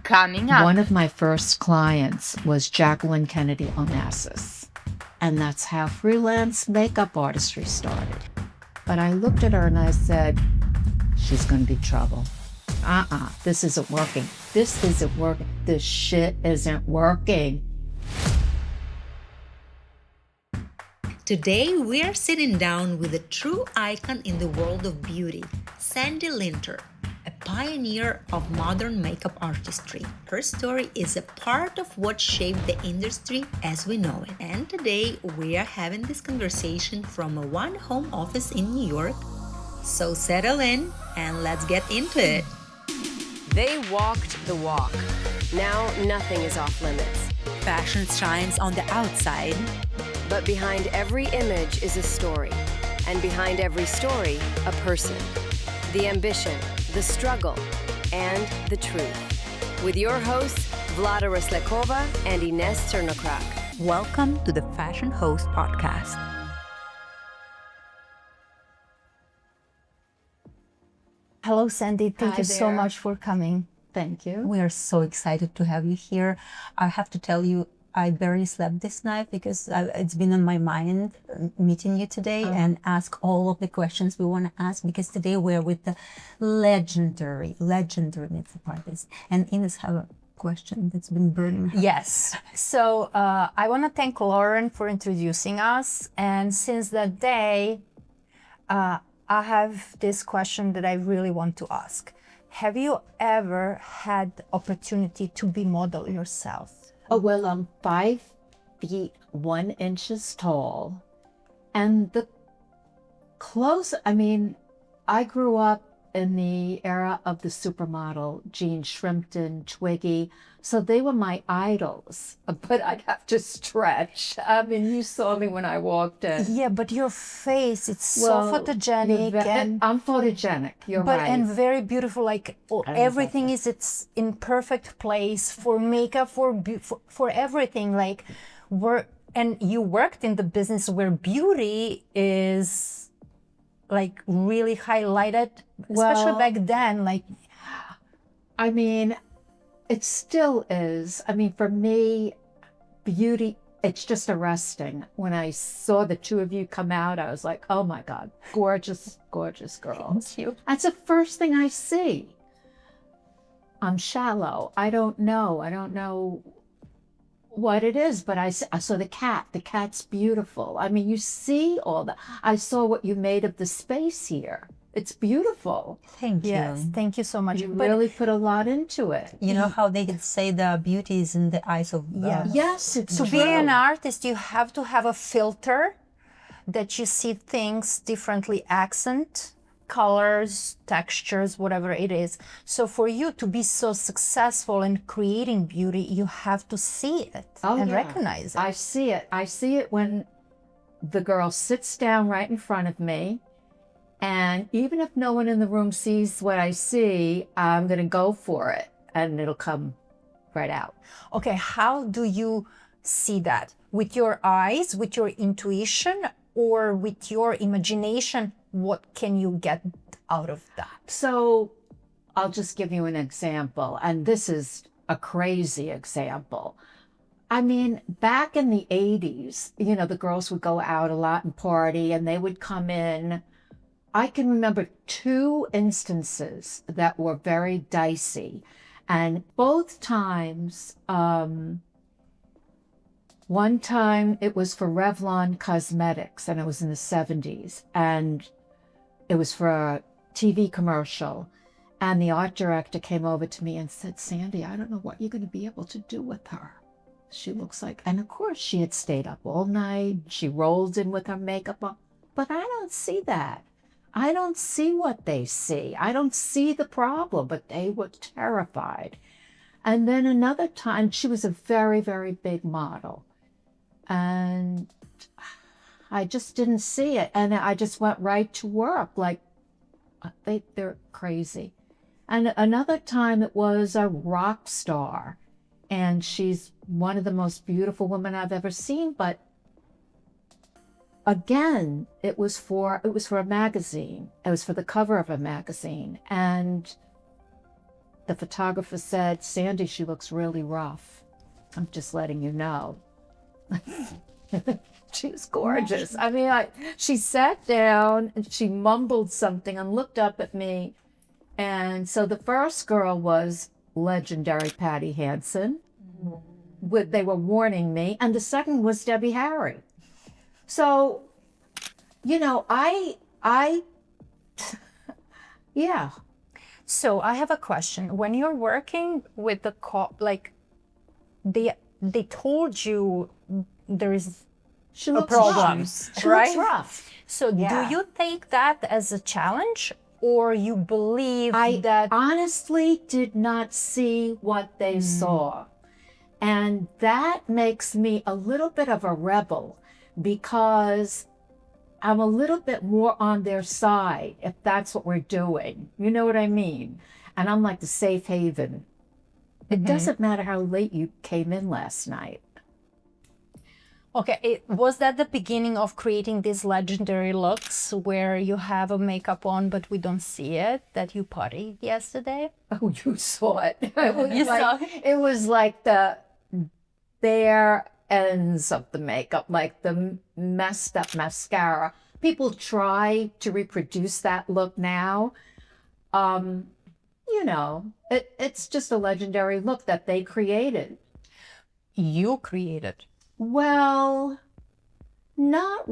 Coming up. One of my first clients was Jacqueline Kennedy Onassis, and that's how freelance makeup artistry started. But I looked at her and I said, she's going to be trouble. This isn't working. This isn't working. This shit isn't working. Today, we are sitting down with a true icon in the world of beauty, Sandy Linter, a pioneer of modern makeup artistry. Her story is a part of what shaped the industry as we know it. And today, we are having this conversation from a one-home office in New York. So settle in and let's get into it. They walked the walk. Now nothing is off limits. Fashion shines on the outside. But behind every image is a story. And behind every story, a person. The ambition, the struggle, and the truth. With your hosts, Vlada Roslakova and Ines Cernokrak. Welcome to the Fashion Host Podcast. Hello, Sandy. Thank you so much for coming. Thank you. We are so excited to have you here. I have to tell you, I barely slept this night because it's been on my mind meeting you today and ask all of the questions we want to ask, because today we're with the legendary makeup artist. And Ines have a question that's been burning. Yes. So I want to thank Lauren for introducing us. And since that day, I have this question that I really want to ask. Have you ever had the opportunity to be model yourself? Oh, well, I'm 5 feet 1 inches tall. And the clothes, I grew up in the era of the supermodel, Jean Shrimpton, Twiggy. So they were my idols, but I'd have to stretch. You saw me when I walked in. Yeah, but your face, it's so photogenic. I'm photogenic, you're right. And very beautiful, everything is it's in perfect place for makeup, for everything. And you worked in the business where beauty is really highlighted, especially back then. It still is. For me, beauty, it's just arresting. When I saw the two of you come out, I was like, oh my God, gorgeous, gorgeous girls. Thank you. That's the first thing I see. I'm shallow. I don't know what it is, but I saw the cat. The cat's beautiful. You see all that. I saw what you made of the space here. It's beautiful. Thank you. Yes, thank you so much. You really put a lot into it. You know how they say the beauty is in the eyes of... Yes, it's to true. be an artist, you have to have a filter that you see things differently, accent, colors, textures, whatever it is. So for you to be so successful in creating beauty, you have to see it recognize it. I see it. I see it when the girl sits down right in front of me. And even if no one in the room sees what I see, I'm going to go for it and it'll come right out. Okay, how do you see that? With your eyes, with your intuition, or with your imagination? What can you get out of that? So I'll just give you an example. And this is a crazy example. Back in the 80s, the girls would go out a lot and party and they would come in. I can remember 2 instances that were very dicey. And both times, one time it was for Revlon Cosmetics and it was in the 70s. And it was for a TV commercial. And the art director came over to me and said, Sandy, I don't know what you're going to be able to do with her. She looks like, and of course she had stayed up all night. She rolled in with her makeup on, but I don't see that. I don't see what they see. I don't see the problem, but they were terrified. And then another time, she was a very, very big model. And I just didn't see it. And I just went right to work. They're crazy. And another time it was a rock star. And she's one of the most beautiful women I've ever seen. But again, it was for a magazine. It was for the cover of a magazine. And the photographer said, Sandy, she looks really rough. I'm just letting you know. She was gorgeous. I mean, she sat down and she mumbled something and looked up at me. And so the first girl was legendary Patti Hansen. They were warning me. And the second was Debbie Harry. So, you know, yeah. So I have a question. When you're working with the they told you there is She looks problems, rough. She right? looks rough. So Yeah. do you take that as a challenge, or you believe I that honestly did not see what they saw. And that makes me a little bit of a rebel, because I'm a little bit more on their side if that's what we're doing. You know what I mean? And I'm like the safe haven. It doesn't matter how late you came in last night. Okay, was that the beginning of creating these legendary looks where you have a makeup on but we don't see it, that you partied yesterday? Oh, you saw it. It was You saw it was like the bare ends of the makeup, like the messed up mascara. People try to reproduce that look now. You know, it's just a legendary look that they created. You created. Well, not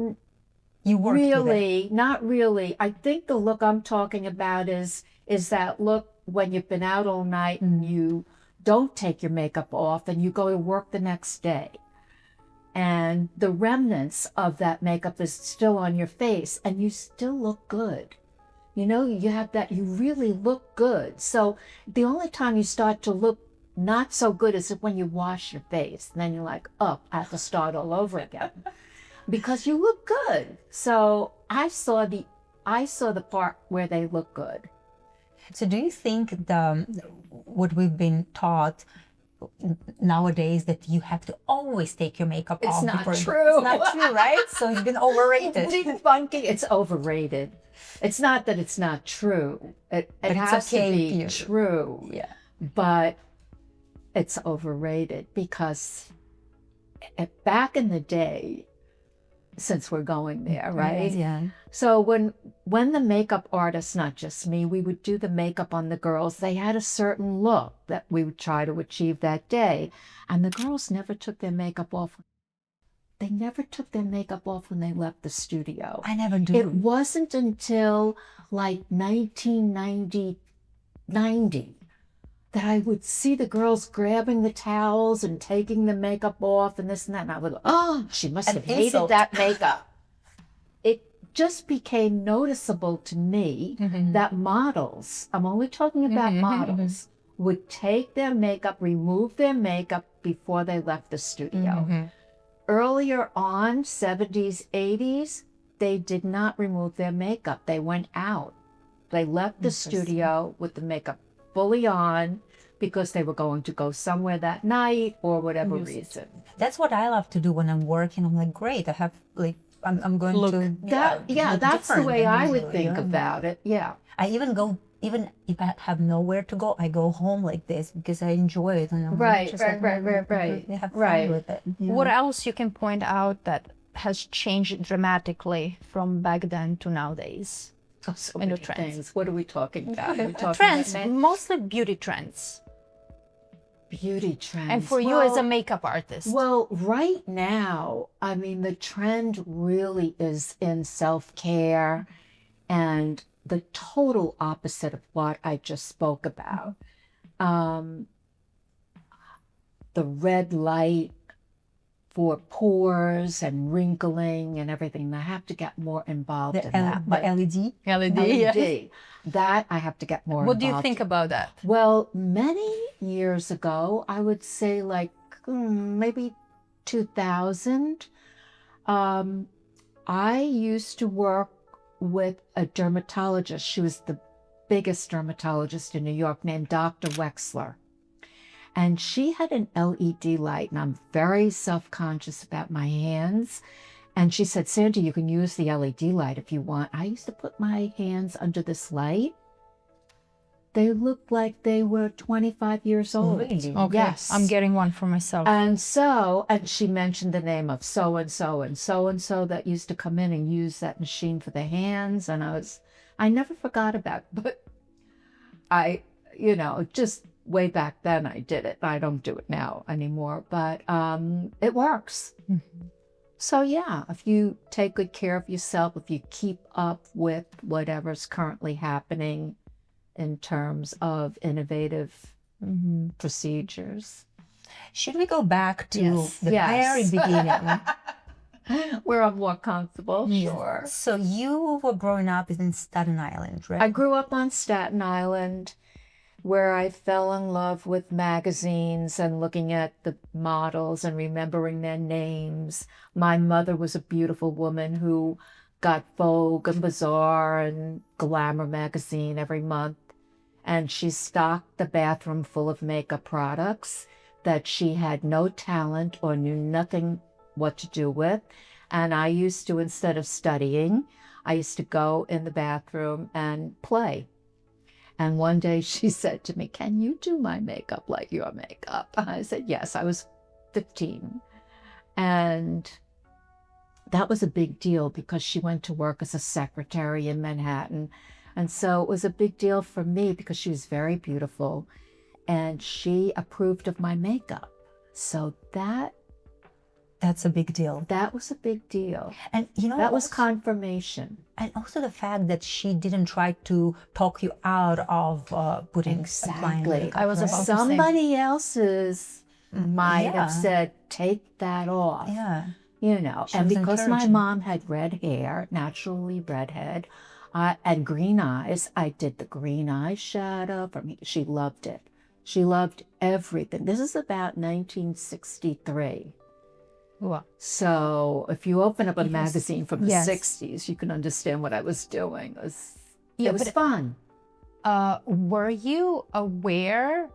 You worked with it. really, not really. I think the look I'm talking about is that look when you've been out all night and you don't take your makeup off and you go to work the next day. And the remnants of that makeup is still on your face and you still look good. You know, you have that, you really look good. So the only time you start to look not so good is when you wash your face. And then you're like, oh, I have to start all over again. Because you look good. So I saw the part where they look good. So do you think what we've been taught nowadays, that you have to always take your makeup off? It's not before true. It's not true, right? So it's been overrated. Debunking, it's overrated. It's not that it's not true. It it's has okay to with be you. true. Yeah. But it's overrated because back in the day, since we're going there, right? Yeah. So when the makeup artists, not just me, we would do the makeup on the girls, they had a certain look that we would try to achieve that day. And the girls never took their makeup off. They never took their makeup off when they left the studio. I never do. It wasn't until like 1990 that I would see the girls grabbing the towels and taking the makeup off and this and that. And I would go, oh, she must An have hated insult. that makeup. It just became noticeable to me that models, I'm only talking about models, would take their makeup, remove their makeup before they left the studio. Earlier on, 70s, 80s, they did not remove their makeup. They went out. They left the studio with the makeup fully on because they were going to go somewhere that night or whatever reason. That's what I love to do when I'm working. I'm like, great, I have like, I'm going to That's the different way than I would usual, think you know? about it. Yeah. I even if I have nowhere to go, I go home like this because I enjoy it. And I'm Right, just right. You have fun Right. with it. What else you can point out that has changed dramatically from back then to nowadays? Oh, so And the many trends. things. What are we talking about? We're talking Trends, about mostly beauty trends. beauty trends. And for you as a makeup artist. Well, right now, I mean, the trend really is in self-care and the total opposite of what I just spoke about. The red light for pores and wrinkling and everything. I have to get more involved in that. But LED. LED. That I have to get more What do you involved think about that? Well, many years ago, I would say like maybe 2000, I used to work with a dermatologist. She was the biggest dermatologist in New York, named Dr. Wexler. And she had an LED light, and I'm very self-conscious about my hands. And she said, Sandy, you can use the LED light if you want. I used to put my hands under this light, they looked like they were 25 years old. Really? Okay. Yes. I'm getting one for myself. And she mentioned the name of so-and-so and so-and-so that used to come in and use that machine for the hands. And I never forgot about it. But just way back then I did it. I don't do it now anymore, but it works. Mm-hmm. So yeah, if you take good care of yourself, if you keep up with whatever's currently happening in terms of innovative procedures. Should we go back to Yes. the Yes. very beginning? Where I'm more comfortable, sure. So you were growing up in Staten Island, right? I grew up on Staten Island, where I fell in love with magazines and looking at the models and remembering their names. My mother was a beautiful woman who got Vogue and Bazaar and Glamour magazine every month. And she stocked the bathroom full of makeup products that she had no talent or knew nothing what to do with. And I used to, instead of studying, I used to go in the bathroom and play. And one day she said to me, "Can you do my makeup like your makeup?" And I said, yes. I was 15. And that was a big deal because she went to work as a secretary in Manhattan. And so it was a big deal for me because she was very beautiful and she approved of my makeup. So that's a big deal. that was a big deal. And That was also- confirmation. And also the fact that she didn't try to talk you out of applying Exactly. makeup, I was right? about to say. Somebody else's might Yeah. have said, take that off. Yeah. And was because my encouraging. mom had red hair, naturally redhead, and green eyes, I did the green eyeshadow for me. She loved it. She loved everything. This is about 1963. Wow. So if you open up a magazine from the Yes. 60s, you can understand what I was doing. Yeah, It was but- fun. Were you aware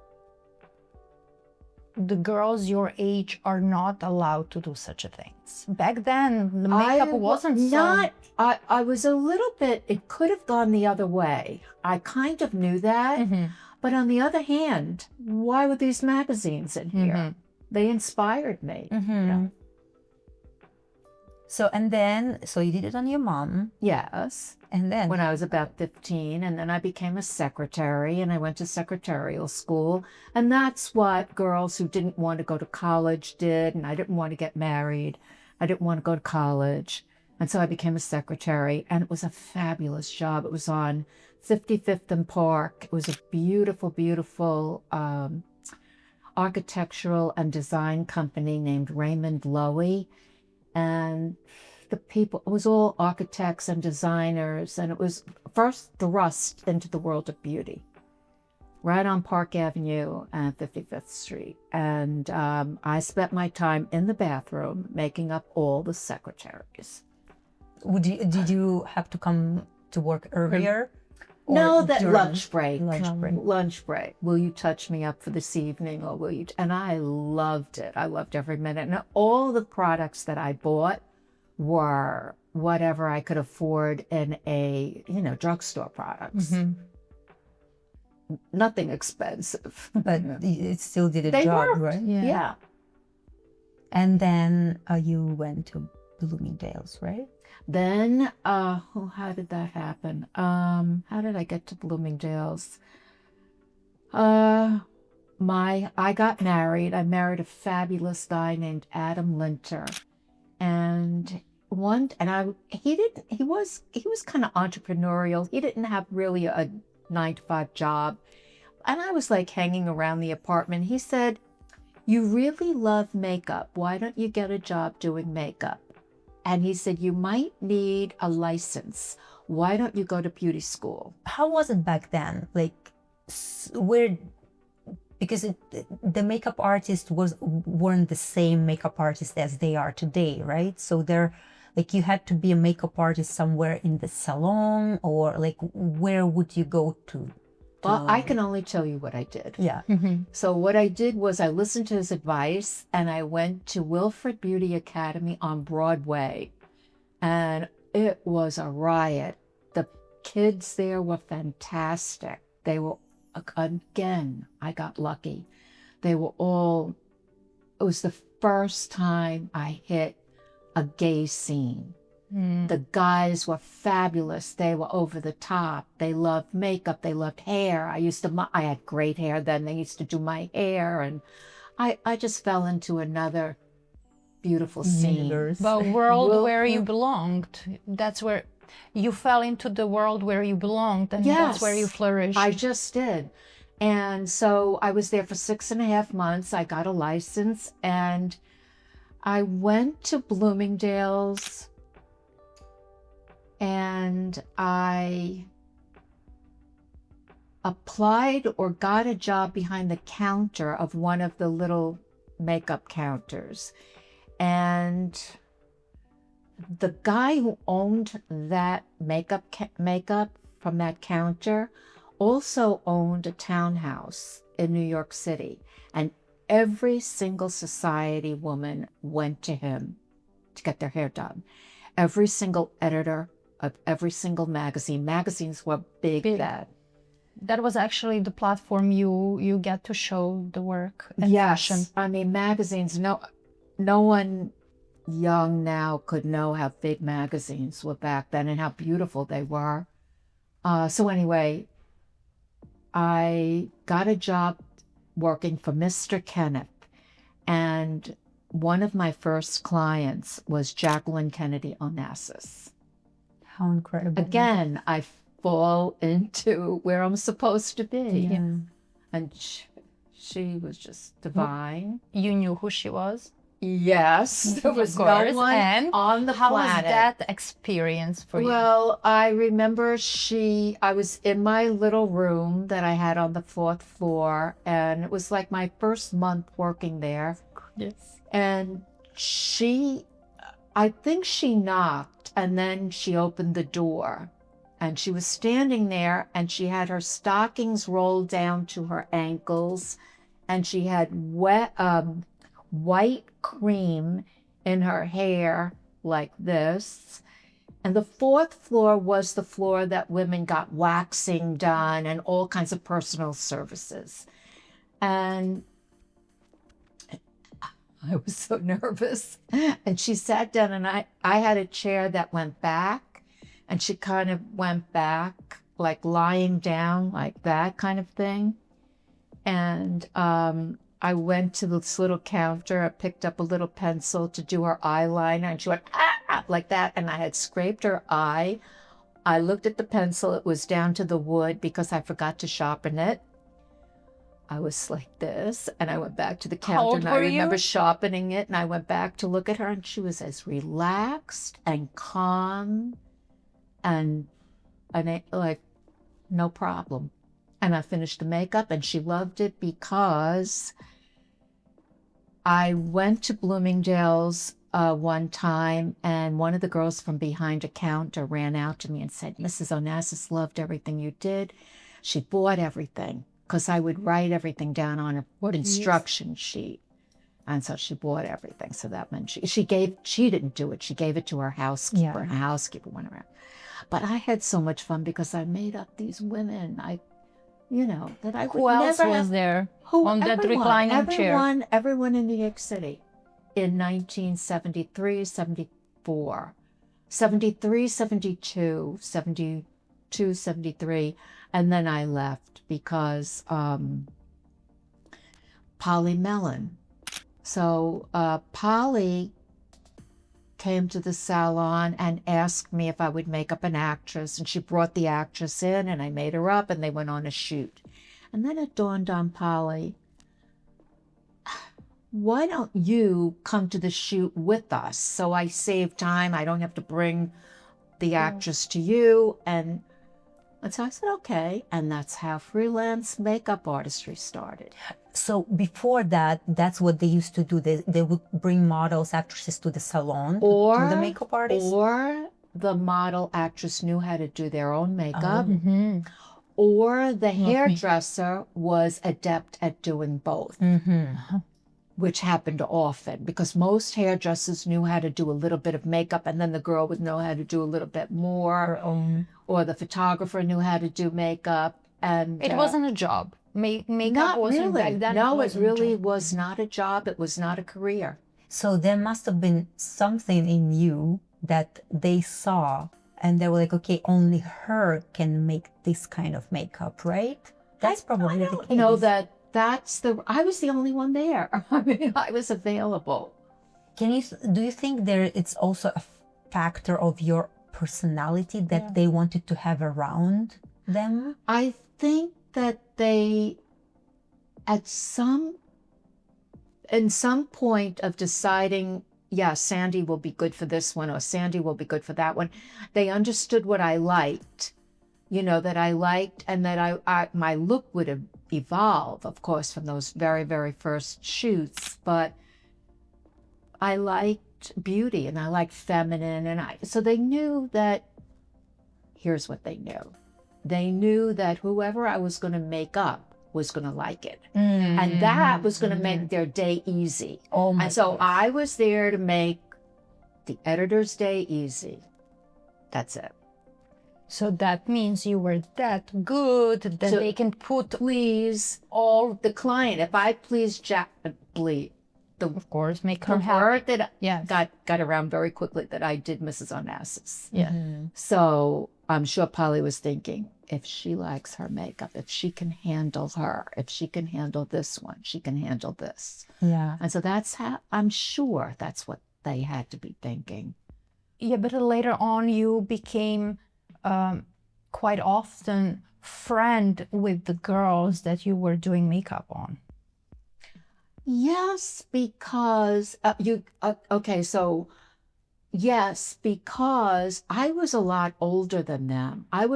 the girls your age are not allowed to do such a things? Back then, the makeup wasn't so... I was a little bit, it could have gone the other way. I kind of knew that. Mhm. But on the other hand, why were these magazines in here? Mhm. They inspired me. Mm-hmm. So you did it on your mom, Yes. and then When I was about 15, and then I became a secretary and I went to secretarial school. And that's what girls who didn't want to go to college did. And I didn't want to get married. I didn't want to go to college. And so I became a secretary, and it was a fabulous job. It was on 55th and Park. It was a beautiful, beautiful architectural and design company named Raymond Loewy. And the people, it was all architects and designers. And it was first thrust into the world of beauty, right on Park Avenue and 55th Street. And I spent my time in the bathroom making up all the secretaries. did you have to come to work earlier? No, Or that during- lunch break. Lunch break. Lunch break. Will you touch me up for this evening, or will you? And I loved it. I loved every minute. And all the products that I bought were whatever I could afford in a drugstore products. Mhm. Nothing expensive. But it still did a They job, worked. right? Yeah. And then you went to Bloomingdale's, right? Then, how did that happen? How did I get to Bloomingdale's? I got married. I married a fabulous guy named Adam Linter, and he was kind of entrepreneurial. He didn't have really a 9-to-5 job, and I was like hanging around the apartment. He said, "You really love makeup. Why don't you get a job doing makeup?" And he said, "You might need a license. Why don't you go to beauty school?" How was it back then? Like, because the makeup artists weren't the same makeup artists as they are today, right? So they're like, you had to be a makeup artist somewhere in the salon, or like, where would you go to? Well, I can only tell you what I did. Yeah. So what I did was I listened to his advice and I went to Wilfred Beauty Academy on Broadway, and it was a riot. The kids there were fantastic. They were again, I got lucky. They were all, it was the first time I hit a gay scene. The guys were fabulous. They were over the top. They loved makeup. They loved hair. I had great hair then. They used to do my hair. And I just fell into another beautiful scene. The world where you belonged. That's where you fell into the world where you belonged. And that's where you flourished. I just did. And so I was there for 6.5 months. I got a license and I went to Bloomingdale's and I applied or got a job behind the counter of one of the little makeup counters. And the guy who owned that makeup from that counter also owned a townhouse in New York City. And every single society woman went to him to get their hair done. Every single editor of every single magazine. Magazines were big then. That was actually the platform you get to show the work and Yes, fashion. I mean magazines. No one young now could know how big magazines were back then and how beautiful they were. So anyway, I got a job working for Mr. Kenneth, and one of my first clients was Jacqueline Kennedy Onassis. How incredible. Again, I fall into where I'm supposed to be. Yeah. And she was just divine. You knew who she was? Yes, there was Of course. no one And on the how planet. was that experience for you? Well, I remember I was in my little room that I had on the 4th floor, and it was like my first month working there. Yes. And I think she knocked, and then she opened the door. And she was standing there, and she had her stockings rolled down to her ankles, and she had white cream in her hair like this. And the 4th floor was the floor that women got waxing done and all kinds of personal services. And I was so nervous. And she sat down, and I had a chair that went back, and she kind of went back, like lying down like that kind of thing. And I went to this little counter. I picked up a little pencil to do her eyeliner, and she went like that. And I had scraped her eye. I looked at the pencil. It was down to the wood because I forgot to sharpen it. I was like this, and I went back to the counter, and I remember sharpening it, and I went back to look at her, and she was as relaxed and calm and like no problem. And I finished the makeup, and she loved it because I went to Bloomingdale's one time, and one of the girls from behind a counter ran out to me and said, "Mrs. Onassis loved everything you did. She bought everything," because I would write everything down on an instruction sheet. And so she bought everything. So that meant she didn't do it. She gave it to her housekeeper, and her housekeeper went around. But I had so much fun because I made up these women that I would Who else never was have. there on that reclining chair? Everyone in New York City in 1973, 74, 73, 72, 72, 73. And then I left because Polly Mellon. So Polly came to the salon and asked me if I would make up an actress. And she brought the actress in, and I made her up, and they went on a shoot. And then it dawned on Polly, why don't you come to the shoot with us? So I save time. I don't have to bring the actress to you. And so I said, okay. And that's how freelance makeup artistry started. So before that, that's what they used to do. They would bring models, actresses to the salon, to the makeup artist. Or the model actress knew how to do their own makeup. Or the hairdresser was adept at doing both, which happened often because most hairdressers knew how to do a little bit of makeup, and then the girl would know how to do a little bit more. Or the photographer knew how to do makeup. And It wasn't a job. Makeup not wasn't really. back then. No, it wasn't a really job. was not a job. It was not a career. So there must have been something in you that they saw and they were like, okay, only her can make this kind of makeup, right? That's probably the case. No, I was the only one there. I mean, I was available. Do you think it's also a factor of your personality that they wanted to have around them? I think that they, in some point of deciding, yeah, Sandy will be good for this one or Sandy will be good for that one, they understood what I liked, that I liked, and that my look would evolve, of course, from those very, very first shoots, but I liked beauty and I liked feminine, and so they knew that, here's what they knew. They knew that whoever I was going to make up was going to like it. And that was going to make their day easy. And so I was there to make the editor's day easy. That's it. So that means you were that good that So they can please all the client. If I please of course, make the her happy. word that Yes. got around very quickly that I did Mrs. Onassis. Yeah. So I'm sure Polly was thinking, if she likes her makeup, if she can handle her, if she can handle this one, she can handle this. Yeah. And so I'm sure that's what they had to be thinking. Yeah, but later on you became quite often friend with the girls that you were doing makeup on. Yes, because yes, because I was a lot older than them. I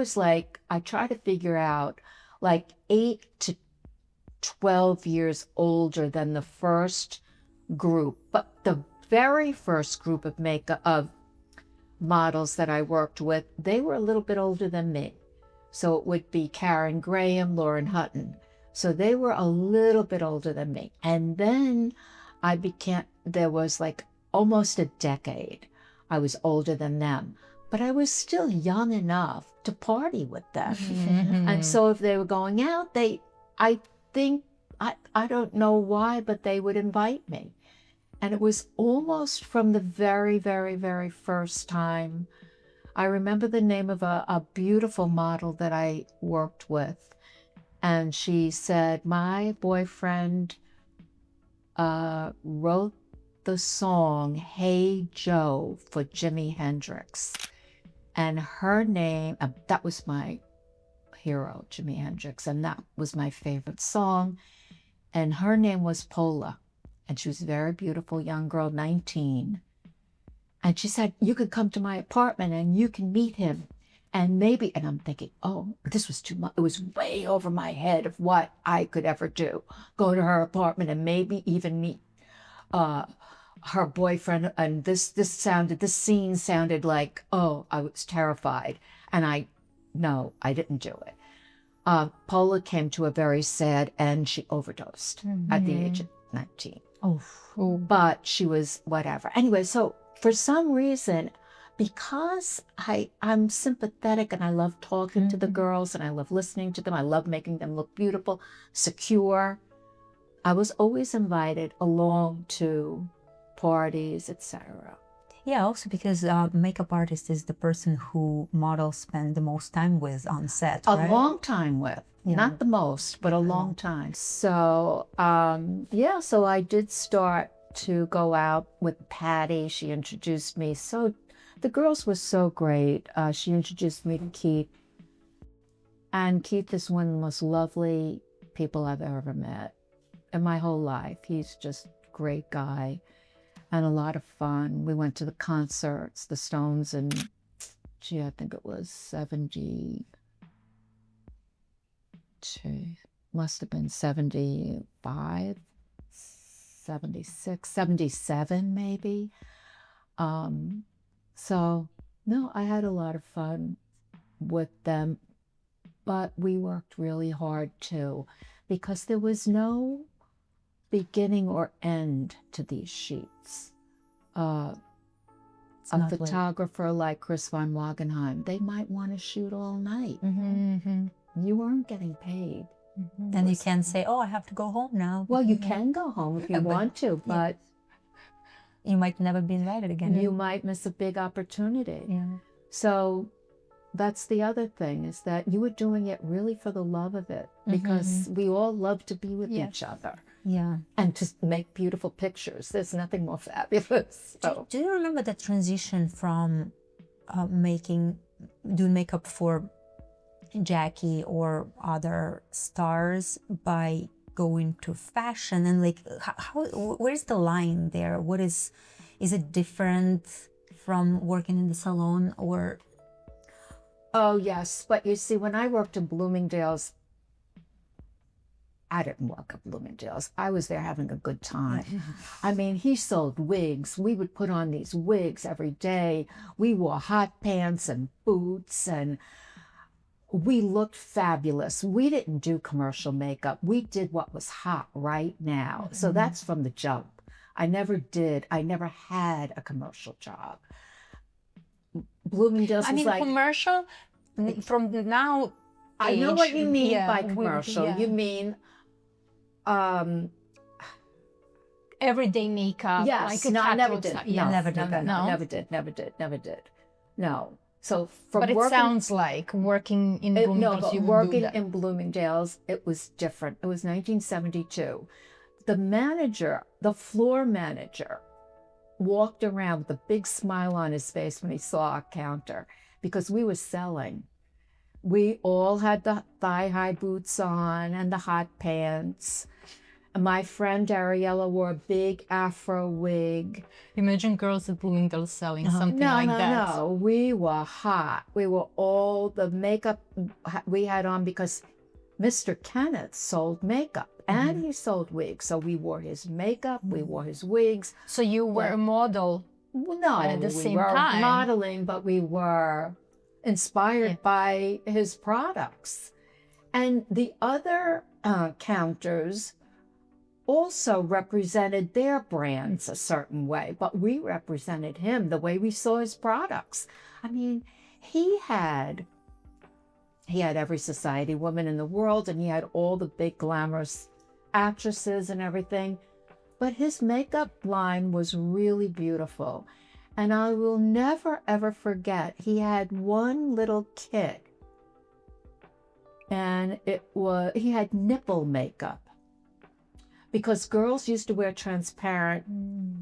try to figure out 8 to 12 years older than the first group. But the very first group of models that I worked with, they were a little bit older than me. So it would be Karen Graham, Lauren Hutton. So they were a little bit older than me. And then there was almost a decade. I was older than them, but I was still young enough to party with them. And so if they were going out, I don't know why, but they would invite me. And it was almost from the very, very, very first time. I remember the name of a beautiful model that I worked with. And she said, my boyfriend wrote the song Hey Joe for Jimi Hendrix. And her name, that was my hero, Jimi Hendrix. And that was my favorite song. And her name was Paula. And she was a very beautiful young girl, 19. And she said, you could come to my apartment and you can meet him. And I'm thinking, oh, this was too much. It was way over my head of what I could ever do. Go to her apartment and maybe even meet her boyfriend. And this scene sounded like, oh, I was terrified. And no, I didn't do it. Paula came to a very sad end. She overdosed at the age of 19. Oh. But she was whatever. Anyway, so for some reason, because I'm sympathetic and I love talking to the girls and I love listening to them, I love making them look beautiful, secure, I was always invited along to parties, etc. Yeah, also because makeup artist is the person who models spend the most time with on set, right? A long time with. Yeah. Not the most, but a long time. So, so I did start to go out with Patti. She introduced me. So the girls were so great. She introduced me to Keith. And Keith is one of the most lovely people I've ever met in my whole life. He's just a great guy and a lot of fun. We went to the concerts, the Stones, and I think it was 72, must have been 75, 76, 77 maybe. So no, I had a lot of fun with them, but we worked really hard too, because there was no beginning or end to these sheets. A photographer like Chris von Wagenheim, they might want to shoot all night. you weren't getting paid. And you can't say, oh, I have to go home now. Well, you can go home if you want to, but you might never be invited again. you might miss a big opportunity. Yeah. So that's the other thing, is that you were doing it really for the love of it, because we all love to be with each other. Yeah. And to make beautiful pictures. There's nothing more fabulous. So. Do you remember the transition from doing makeup for Jackie or other stars by going to fashion, and like where's the line there? Is it different from working in the salon or? Oh yes, but you see, when I worked in Bloomingdale's, I didn't work at Bloomingdale's. I was there having a good time. I mean, he sold wigs. We would put on these wigs every day. We wore hot pants and boots, and we looked fabulous. We didn't do commercial makeup. We did what was hot right now. So that's from the jump. I never had a commercial job. Bloomingdale's was like... commercial from now... I know what you mean by commercial. You mean... everyday makeup. Yes, like no, I never did. stuff. No, never did that. No, never did. No. So from but it working, sounds like working in Bloomingdale's. but working in Bloomingdale's, it was different. It was 1972. The floor manager, walked around with a big smile on his face when he saw our counter, because we were selling. We all had the thigh-high boots on and the hot pants. My friend Ariella wore a big afro wig. Imagine girls at Bloomingdale's selling something like that. No, we were hot. We were all the makeup we had on, because Mr. Kenneth sold makeup and he sold wigs. So we wore his makeup, we wore his wigs. So you were a model. Well, no, at the we same were time. modeling, but we were inspired by his products. And the other counters also represented their brands a certain way, but we represented him the way we saw his products. I mean, he had every society woman in the world, and he had all the big glamorous actresses and everything, but his makeup line was really beautiful. And I will never ever forget, he had one little kit, and he had nipple makeup, because girls used to wear transparent,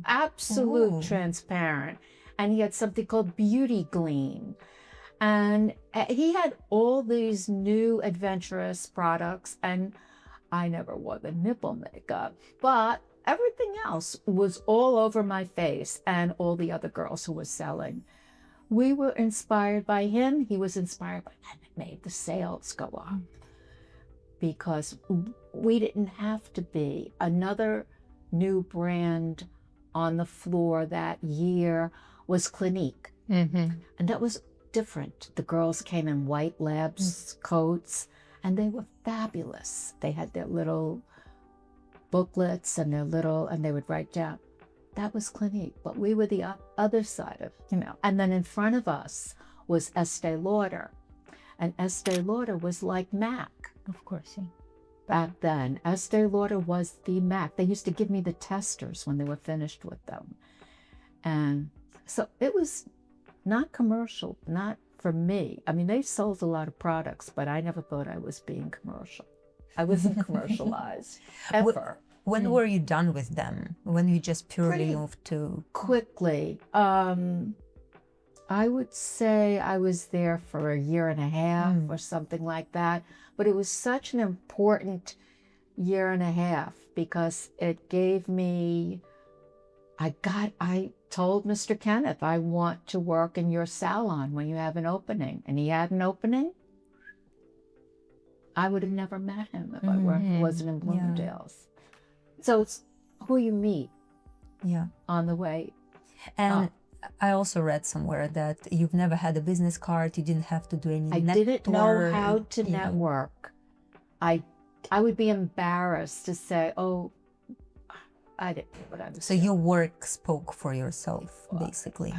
absolute transparent. And he had something called Beauty Gleam. And he had all these new adventurous products, and I never wore the nipple makeup, but everything else was all over my face and all the other girls who were selling. We were inspired by him. He was inspired by him. It made the sales go up, because we didn't have to be. Another new brand on the floor that year was Clinique. And that was different. The girls came in white labs coats, and they were fabulous. They had their little booklets and they would write down. That was Clinique, but we were the other side of, And then in front of us was Estee Lauder. And Estee Lauder was like MAC. Of course, Back then, Estee Lauder was the MAC. They used to give me the testers when they were finished with them. And so it was not commercial, not for me. I mean, they sold a lot of products, but I never thought I was being commercial. I wasn't commercialized, ever. When were you done with them? When you just purely moved to... Quickly. I would say I was there for a year and a half or something like that. But it was such an important year and a half, because it gave me... I told Mr. Kenneth, I want to work in your salon when you have an opening. And he had an opening. I would have never met him if I wasn't in Bloomingdale's. So it's who you meet on the way. And I also read somewhere that you've never had a business card. You didn't have to do any I didn't know how to network. I would be embarrassed to say, oh, I didn't know what I was So doing. your work spoke for yourself, basically.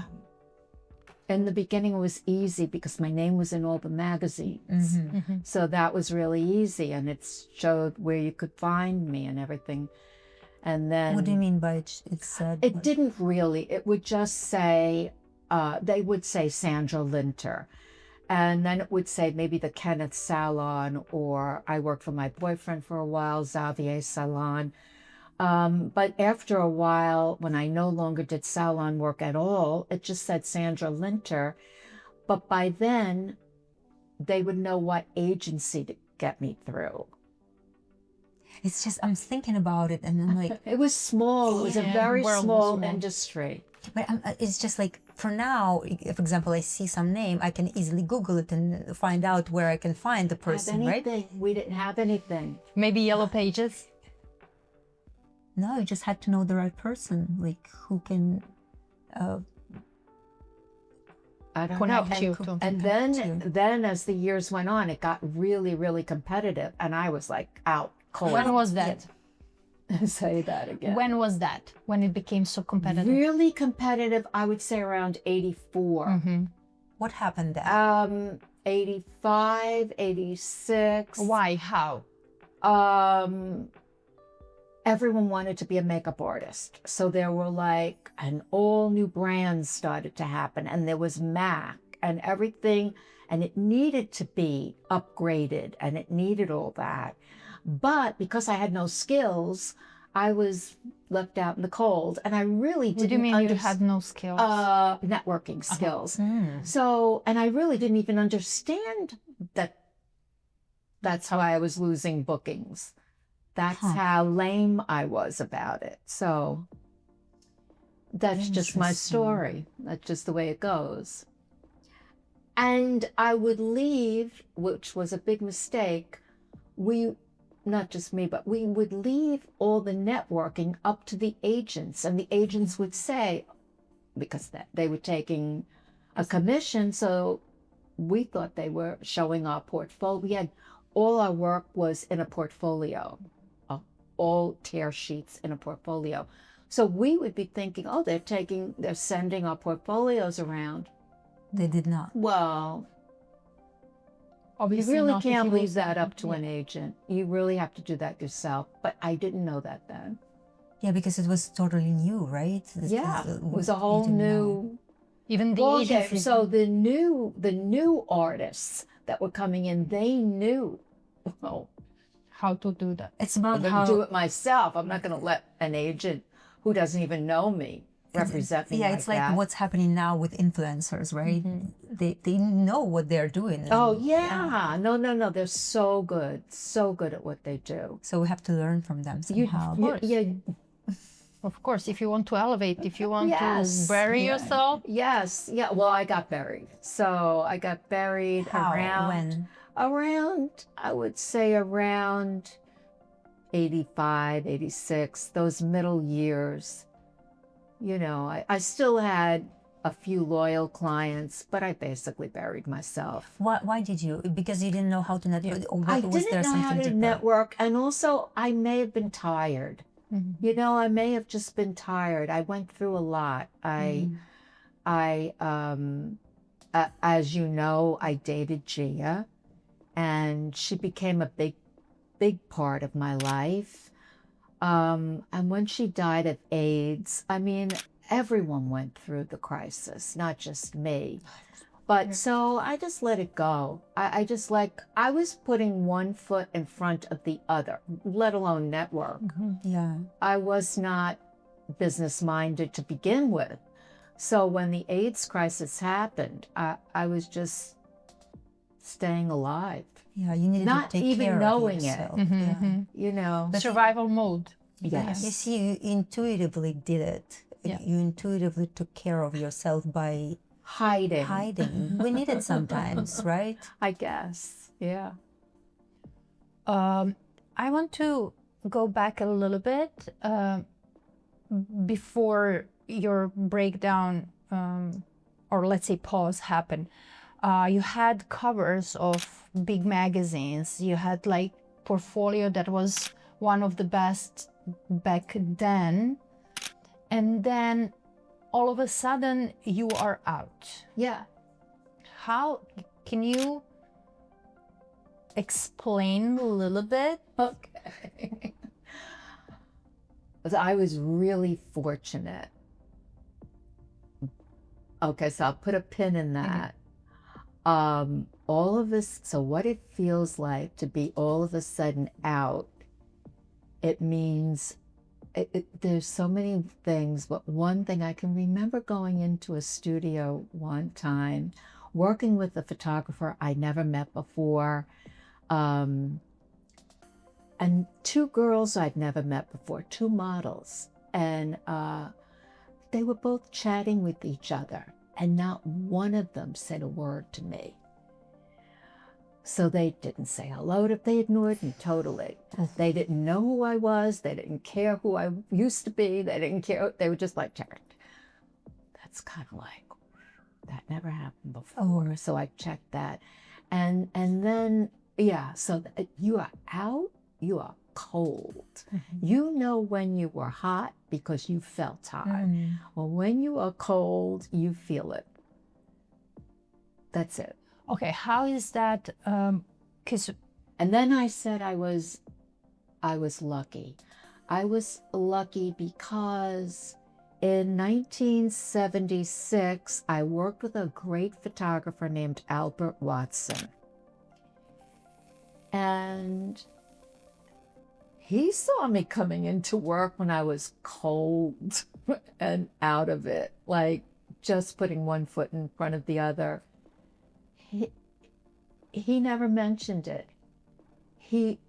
In the beginning, it was easy because my name was in all the magazines. So that was really easy, and it showed where you could find me and everything. And then... What do you mean by it said? It didn't really. It would just say, they would say Sandra Linter. And then it would say maybe the Kenneth Salon, or I worked for my boyfriend for a while, Xavier Salon. But after a while, when I no longer did salon work at all, it just said Sandra Linter. But by then, they would know what agency to get me through. It's just, I'm thinking about it and I'm like... It was small. It was a very small industry. But it's just like, for now, if, for example, I see some name, I can easily Google it and find out where I can find the person, right? We didn't have anything. Maybe Yellow Pages? No, you just had to know the right person, like who can I don't connect know. you. And then as the years went on, it got really, really competitive, and I was like out cold. When was that? Say that again. When was that? When it became so competitive? Really competitive, I would say around 84. What happened there? 85, 86. Why? How? Everyone wanted to be a makeup artist. So there were like, and all new brands started to happen. And there was MAC and everything. And it needed to be upgraded and it needed all that. But because I had no skills, I was left out in the cold. And I really didn't What do you mean you had no skills? Networking skills. So, and I really didn't even understand that that's how I was losing bookings. That's how lame I was about it. So that's just my story. That's just the way it goes. And I would leave, which was a big mistake. Not just me, but we would leave all the networking up to the agents. And the agents would say, because they were taking a commission, so we thought they were showing our portfolio. All our work was in a portfolio. All tear sheets in a portfolio. So we would be thinking, oh, they're sending our portfolios around. They did not. Well, Obviously you really not if can't you leave lose that up to an agent. You really have to do that yourself. But I didn't know that then. Yeah, because it was totally new, right? It was a whole new even the ball agency. game. So the new artists that were coming in, they knew. How to do that? It's I'm about going how... to do it myself. I'm not going to let an agent who doesn't even know me represent me. Yeah, it's like what's happening now with influencers, right? They know what they're doing. Oh, yeah. No. They're so good at what they do. So we have to learn from them somehow. Of course, if you want to elevate, if you want to bury yourself. Yes. Yeah. Well, I got buried. So I got buried When? Around, I would say around 85, 86, those middle years. You know, I still had a few loyal clients, but I basically buried myself. Why did you? Because you didn't know how to network? Or I was there didn't know how something to deeper? network, and also I may have been tired. You know, I may have just been tired. I went through a lot. As you know, I dated Gia, and she became a big part of my life. And when she died of AIDS, I mean, everyone went through the crisis, not just me. But so I just let it go. I was putting one foot in front of the other, let alone network. Yeah. I was not business-minded to begin with. So when the AIDS crisis happened, I was just staying alive. Yeah, you needed Not to take even care knowing of it. yourself. Yeah. You know. Survival mode. Yes. You see, you intuitively did it. Yeah. You intuitively took care of yourself by Hiding. We need it sometimes, right? I guess. Yeah. I want to go back a little bit before your breakdown, or let's say pause happened. You had covers of big magazines. You had like portfolio that was one of the best back then. And then all of a sudden you are out. Yeah. How can you explain a little bit? Okay. I was really fortunate. Okay, so I'll put a pin in that. All of this, so what it feels like to be all of a sudden out, it means there's so many things, but one thing I can remember going into a studio one time, working with a photographer I never met before, and two girls I'd never met before, two models, and they were both chatting with each other, and not one of them said a word to me. So they didn't say hello to, they ignored me totally. They didn't know who I was. They didn't care who I used to be. They didn't care. They were just like, that's kind of like, that never happened before. So I checked that. And then, yeah, so you are out, you are cold. You know when you were hot because you felt hot. Well, when you are cold, you feel it. That's it. Okay, how is that? Because and then I said I was lucky. I was lucky because in 1976 I worked with a great photographer named Albert Watson, and he saw me coming into work when I was cold and out of it, like just putting one foot in front of the other. He never mentioned it. He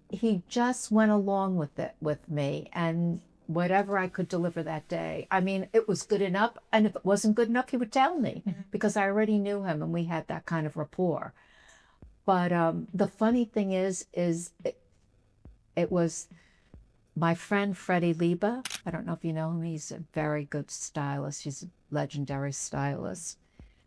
just went along with it with me, and whatever I could deliver that day. I mean, it was good enough, and if it wasn't good enough, he would tell me because I already knew him and we had that kind of rapport. But the funny thing is it was my friend Freddie Lieba. I don't know if you know him. He's a very good stylist. He's a legendary stylist.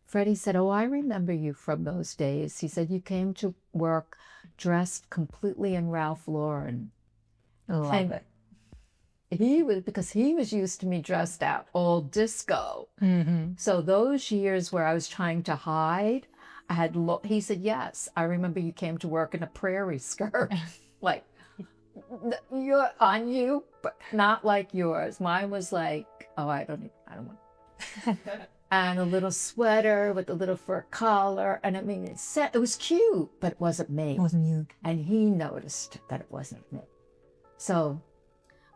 Freddie said, "Oh, I remember you from those days." He said, "You came to work dressed completely in Ralph Lauren." love it. Because he was used to me dressed out all disco. So those years where I was trying to hide, he said, "Yes, I remember you came to work in a prairie skirt." Like, you're on you, but not like yours. Mine was like, oh, I don't want. And a little sweater with a little fur collar. And I mean, it was cute, but it wasn't me. It wasn't you. And he noticed that it wasn't me. So,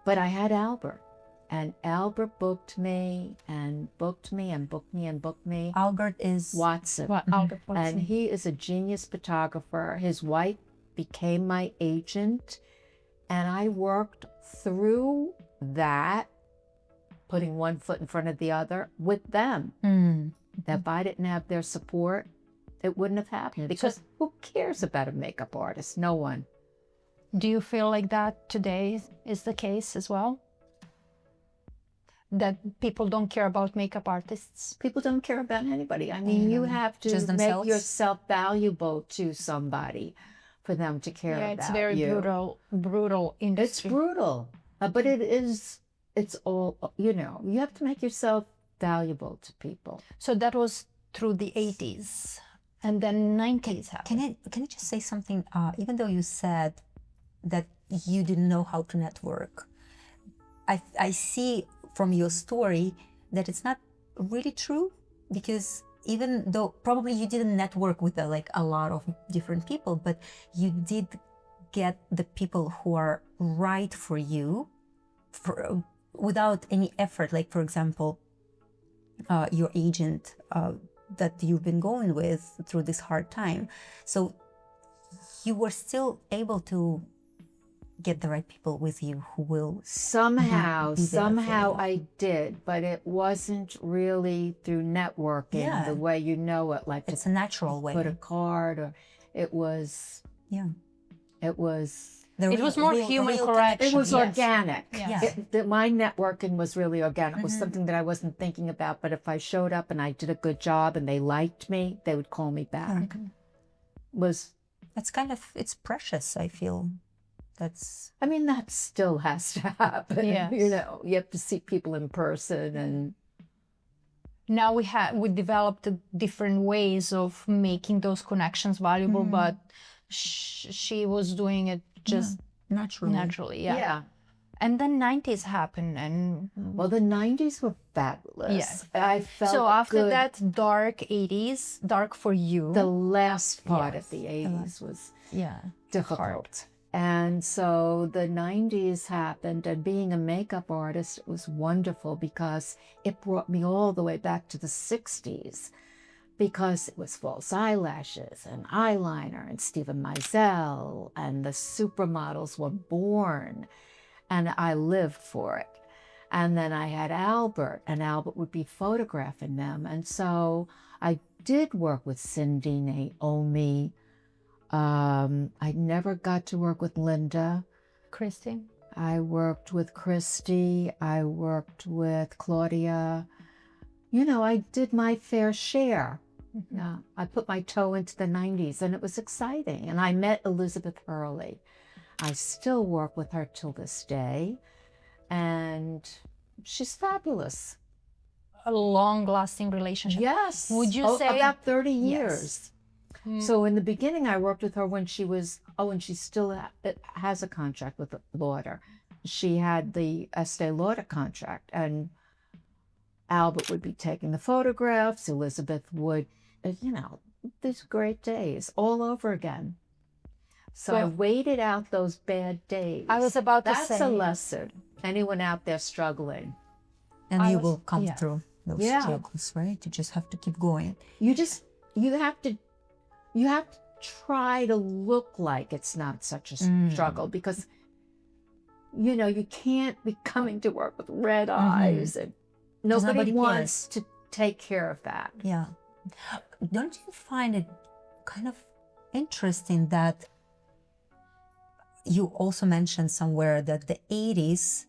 but I had Albert. And Albert booked me and booked me and booked me and booked me. Albert is Watson. Albert Watson. And he is a genius photographer. His wife became my agent. And I worked through that, putting one foot in front of the other with them. If I didn't have their support, it wouldn't have happened. Because who cares about a makeup artist? No one. Do you feel like that today is the case as well? That people don't care about makeup artists? People don't care about anybody. I mean, you have to make yourself valuable to somebody for them to care about you. Yeah, it's very brutal industry. It's brutal. But it's all, you have to make yourself valuable to people. So that was through the 80s. And then 90s happened. Can I just say something? Even though you said that you didn't know how to network, I see from your story that it's not really true, because even though probably you didn't network with a lot of different people, but you did get the people who are right for you without any effort. Like, for example, your agent that you've been going with through this hard time. So you were still able to get the right people with you who will somehow I did, but it wasn't really through networking the way you know it, like it's a natural way. Put a card, or it was more human connection. It was organic. Yes. My networking was really organic. It was something that I wasn't thinking about, but if I showed up and I did a good job and they liked me, they would call me back. It's precious, I feel. That still has to happen. Yes. You have to see people in person, and now we developed different ways of making those connections valuable, but she was doing it just naturally. Yeah. And then 90s happened, and Well, the 90s were fabulous. Yes. I felt so after good. that dark 80s, dark for you. The last part Yes. of the 80s was yeah. difficult. And so the 90s happened, and being a makeup artist was wonderful because it brought me all the way back to the 60s, because it was false eyelashes and eyeliner and Steven Meisel, and the supermodels were born, and I lived for it. And then I had Albert, and Albert would be photographing them. And so I did work with Cindy, Naomi. I never got to work with Linda. Christy. I worked with Christy. I worked with Claudia. You know, I did my fair share. Yeah, I put my toe into the 90s, and it was exciting. And I met Elizabeth Hurley. I still work with her till this day, and she's fabulous. A long-lasting relationship. Yes. Would you say about 30 years? So in the beginning, I worked with her when she was, and she still has a contract with Lauder. She had the Estee Lauder contract, and Albert would be taking the photographs. Elizabeth would, these great days all over again. So I waited out those bad days. I was about to say. That's a lesson. Anyone out there struggling. And you will come through those Yeah. struggles, right? You just have to keep going. You have to try to look like it's not such a struggle, because you can't be coming to work with red eyes, and nobody wants to take care of that. Yeah. Don't you find it kind of interesting that you also mentioned somewhere that the 80s,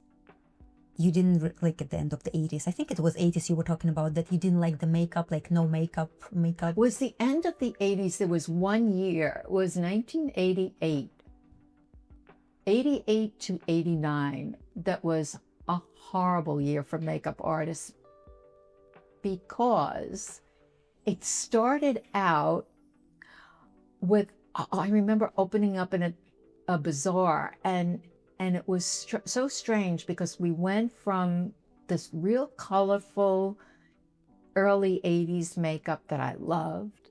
you didn't like at the end of the 80s, I think it was 80s you were talking about, that you didn't like the makeup, like no makeup. Was the end of the 80s. There was 1 year, it was 1988, 88 to 89, that was a horrible year for makeup artists, because it started out with, I remember opening up in a bazaar, and it was so strange, because we went from this real colorful early 80s makeup that I loved,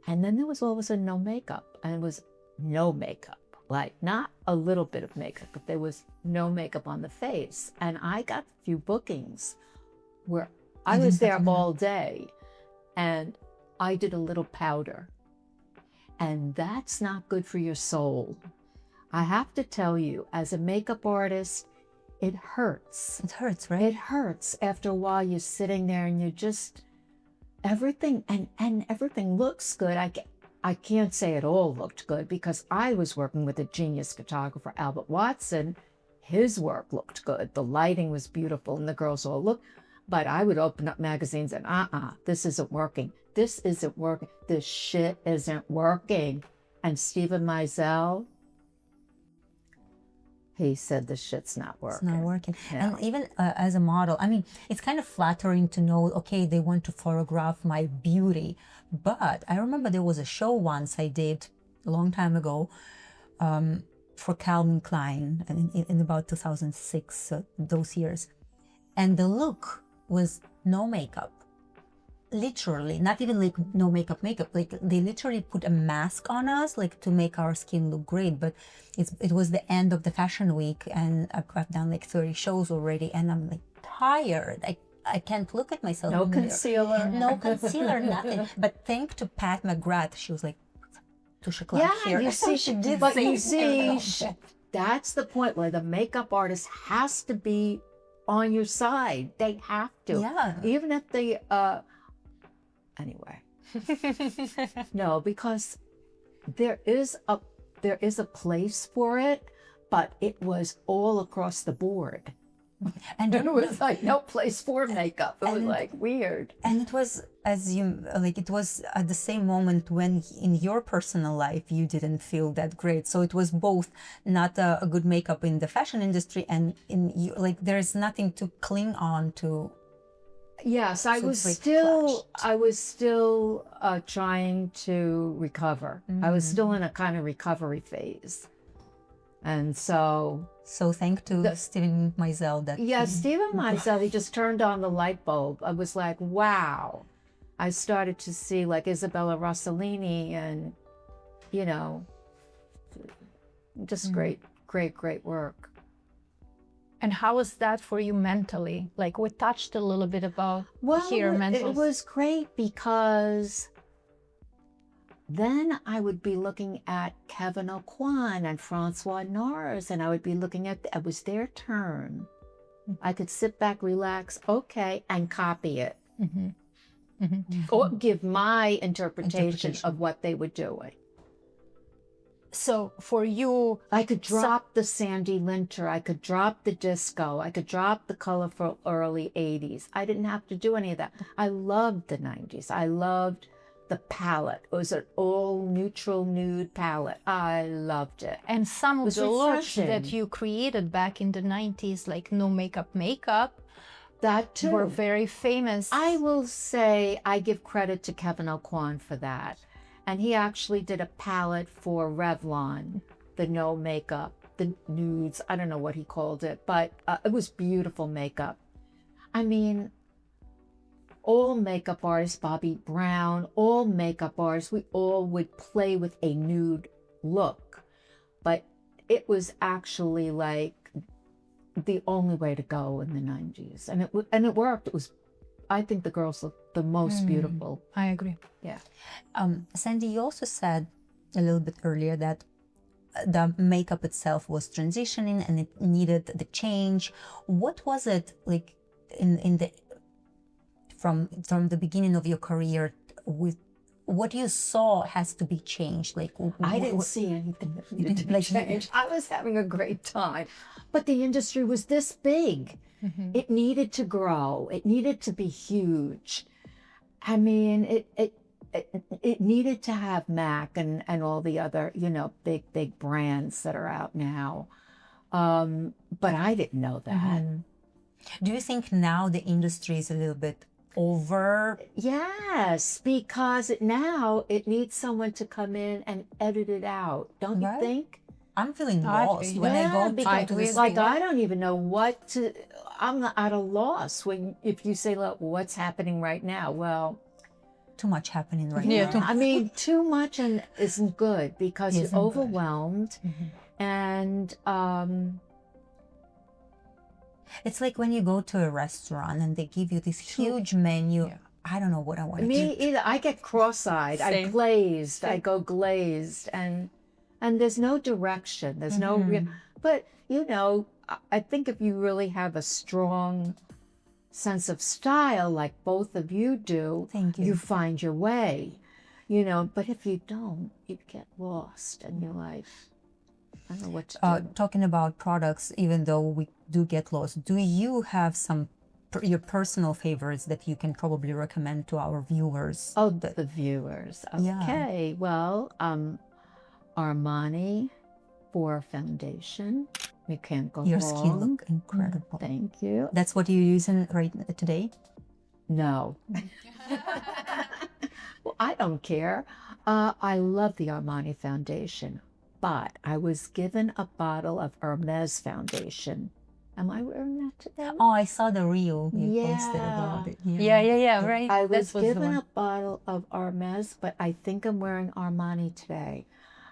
and then there was all of a sudden no makeup, and it was no makeup, like not a little bit of makeup, but there was no makeup on the face. And I got a few bookings where I was there all day, and I did a little powder, and that's not good for your soul. I have to tell you, as a makeup artist, it hurts. It hurts, right? It hurts. After a while, you're sitting there and you're just, everything, and everything looks good. I can't say it all looked good, because I was working with a genius photographer, Albert Watson. His work looked good. The lighting was beautiful, and the girls all looked. But I would open up magazines and, this isn't working. This isn't working. This shit isn't working. And Steven Meisel, he said the shit's not working. It's not working. Yeah. And even as a model, I mean, it's kind of flattering to know, okay, they want to photograph my beauty. But I remember there was a show once I did a long time ago for Calvin Klein in about 2006, those years. And the look was no makeup. Literally, not even like no makeup, like they literally put a mask on us, like to make our skin look great. But it was the end of the fashion week, and I've done like 30 shows already, and I'm like tired. I can't look at myself. No concealer. No concealer, nothing. But thanks to Pat McGrath, she was like, Tusha Club here. You see, she did but say you see, that's the point where the makeup artist has to be on your side. They have to. Yeah. Even if they, anyway. No, because there is a place for it, but it was all across the board. And It was like no place for makeup. It was like weird. And it was, as you like, it was at the same moment when in your personal life you didn't feel that great. So it was both not a good makeup in the fashion industry, and in you, like there's nothing to cling on to. Yes, I So was it's still flushed. trying to recover. I was still in a kind of recovery phase. And so So thank to Steven Meisel that Stephen Meisel, he just turned on the light bulb. I was like, wow. I started to see like Isabella Rossellini and, you know, just great work. And how was that for you mentally? Like we touched a little bit about here mental. It was great because then I would be looking at Kevin Aucoin and Francois Nars, and I would be looking at, it was their turn. I could sit back, relax, okay, and copy it. Or give my interpretation of what they were doing. So for you, I could drop the Sandy Linter, I could drop the disco, I could drop the colorful early 80s. I didn't have to do any of that. I loved the 90s. I loved the palette. It was an all neutral nude palette. I loved it. and some of was the looks refreshing. that you created back in the 90s, like no makeup, That too. were very famous. I will say I give credit to Kevin Aucoin for that. And he actually did a palette for Revlon, the no makeup, the nudes. I don't know what he called it, but it was beautiful makeup. I mean, all makeup artists, Bobbi Brown, all makeup artists, we all would play with a nude look. But it was actually like the only way to go in the 90s. And it worked. It was, I think the girls looked the most beautiful. I agree. Yeah. Sandy, you also said a little bit earlier that the makeup itself was transitioning and it needed the change. What was it like in the from the beginning of your career with what you saw has to be changed? Like I didn't see anything that needed to be like- changed. I was having a great time, but the industry was this big. It needed to grow. It needed to be huge. I mean, it needed to have MAC and all the other, you know, big brands that are out now. But I didn't know that. Do you think now the industry is a little bit over? Yes, because now it needs someone to come in and edit it out. Don't you Right. think? I'm feeling I lost agree. when I go because to the it's like store. I don't even know what to. I'm at a loss when if you say, "Look, what's happening right now?" Well, Too much happening right Yeah, now. I mean, too much and isn't good because Isn't you're good. overwhelmed, and It's like when you go to a restaurant and they give you this huge menu. I don't know what I want to me eat. either. I get cross-eyed. I glazed. I go glazed, and there's no direction. There's no real. But you know, I think if you really have a strong sense of style, like both of you do, Thank you. you find your way. You know, but if you don't, you get lost in your life. I don't know what to do. Talking about products, even though we do get lost, do you have some your personal favorites that you can probably recommend to our viewers? Oh, the viewers. Yeah. Okay. Well, Armani for foundation. You can't go Your wrong. skin look incredible. Thank you. That's what you're using right today? No. Well, I don't care. I love the Armani foundation, but I was given a bottle of Hermes foundation. Am I wearing that today? Oh, I saw the reel you posted about it. Yeah, right. I That was the given one. a bottle of Hermes, but I think I'm wearing Armani today.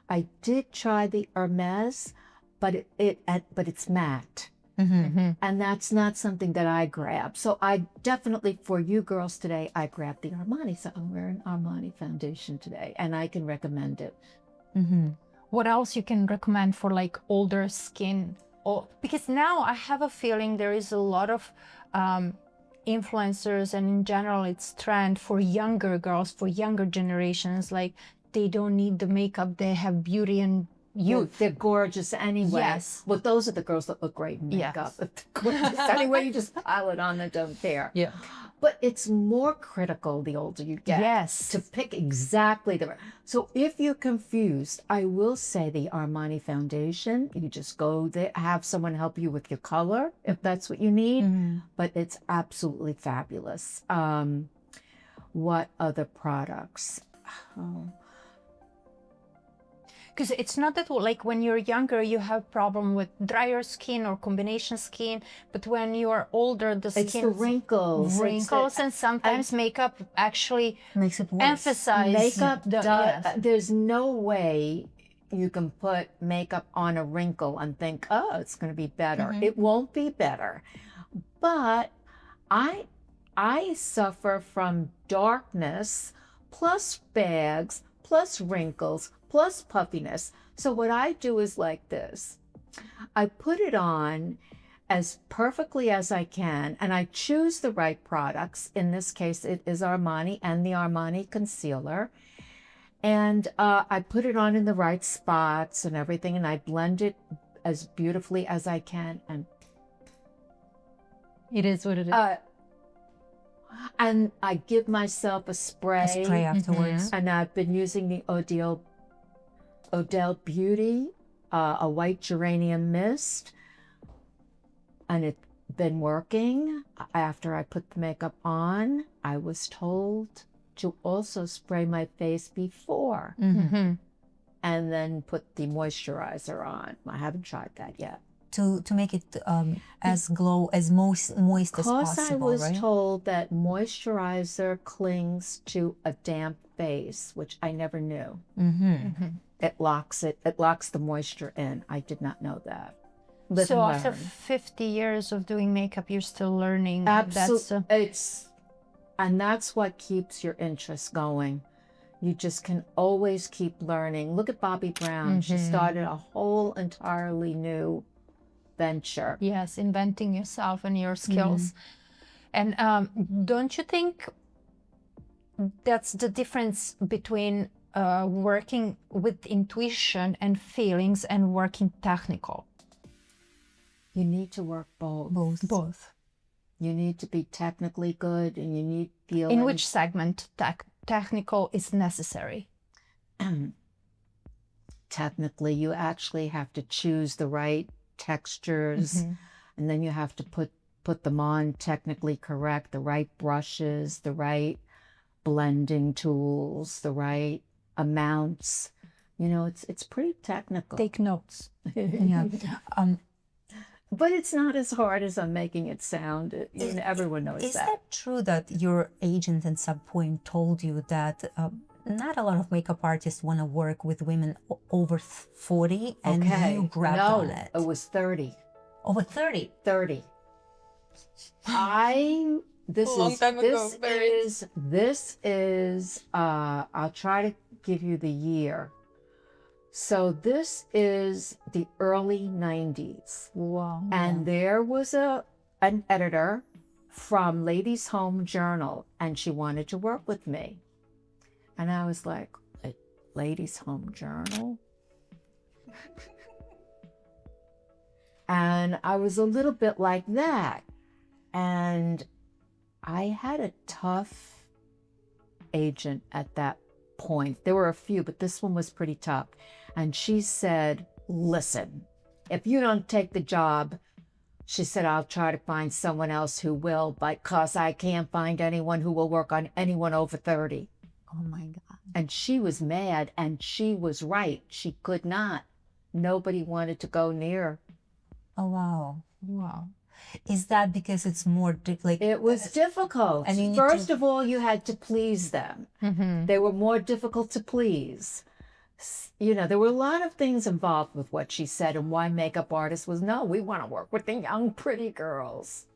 I did try the Hermes, but it's matte. And that's not something that I grab. So I definitely, for you girls today, I grabbed the Armani. So I'm wearing Armani foundation today, and I can recommend it. What else you can recommend for like older skin? Oh, because now I have a feeling there is a lot of influencers, and in general it's trend for younger girls, for younger generations. Like they don't need the makeup, they have beauty and youth. They're gorgeous anyway. Yes. Well, those are the girls that look great in makeup. Yes. Gorgeous anyway, you just pile it on and don't care. Yeah. But it's more critical the older you get. Yes. To pick exactly the right. So if you're confused, I will say the Armani foundation, you just go there, have someone help you with your color if that's what you need. But it's absolutely fabulous. What other products? Because it's not that like when you're younger you have problem with drier skin or combination skin, but when you are older the It's skin the wrinkles. and sometimes makeup actually Makes it worse. emphasize Makeup the, does. yes. There's no way you can put makeup on a wrinkle and think, oh, it's going to be better. It won't be better. But I suffer from darkness plus bags plus wrinkles plus puffiness. So what I do is like this. I put it on as perfectly as I can, and I choose the right products. In this case, it is Armani and the Armani concealer. And I put it on in the right spots and everything, and I blend it as beautifully as I can. And It is what it is. and I give myself a spray. A spray afterwards. And I've been using the Odell Beauty, a white geranium mist. And it's been working. After I put the makeup on, I was told to also spray my face before. And then put the moisturizer on. I haven't tried that yet. To make it as moist as possible, Because I was right? told that moisturizer clings to a damp face, which I never knew. It locks the moisture in. I did not know that. Live So and after learn. 50 years of doing makeup, you're still learning. Absolutely. And that's what keeps your interest going. You just can always keep learning. Look at Bobbi Brown. She started a whole entirely new venture. Yes, inventing yourself and your skills. And don't you think that's the difference between working with intuition and feelings and working technical? You need to work both. Both. You need to be technically good, and you need feeling. In which segment technical is necessary? Technically, you actually have to choose the right textures, and then you have to put them on technically correct, the right brushes, the right blending tools, the right amounts. You know, it's pretty technical. Take notes. Yeah. But it's not as hard as I'm making it sound. Everyone knows Is that. that true that your agent at some point told you that not a lot of makeup artists want to work with women over 40, and you grabbed on it? It was 30. Over 30? 30. This is I'll try to give you the year. So this is the early 90s. Wow. And there was an editor from Ladies' Home Journal, and she wanted to work with me. And I was like, Ladies' Home Journal? And I was a little bit like that. And I had a tough agent at that point. There were a few, but this one was pretty tough. And she said, listen, if you don't take the job, she said, I'll try to find someone else who will, because I can't find anyone who will work on anyone over 30. Oh my God. And she was mad, and she was right. She could not. Nobody wanted to go near. Oh, wow. Wow. Is that because it's more It was difficult. And you need First to- of all, you had to please them. They were more difficult to please. You know, there were a lot of things involved with what she said, and why makeup artists was, no, we want to work with the young, pretty girls.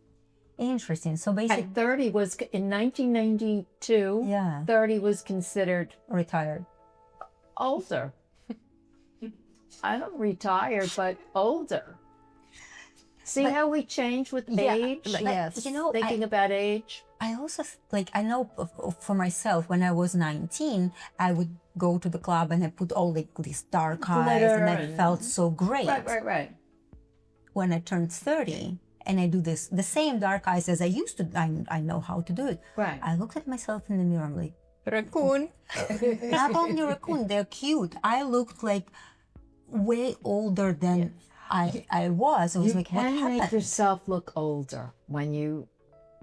Interesting. So basically, And 30 was, in 1992, yeah, 30 was considered retired. older. I don't retired, but older. See how we change with age? Yes. You know, Thinking about age? I also I know for myself, when I was 19, I would go to the club and I put all these dark eyes, Glitter and I and- felt so great. Right. When I turned 30, and I do this, the same dark eyes as I used to, I know how to do it. Right. I looked at myself in the mirror, I'm like, Raccoon. not only raccoon, they're cute. I looked like way older than I was. I was You like, what can make happened? yourself look older when you,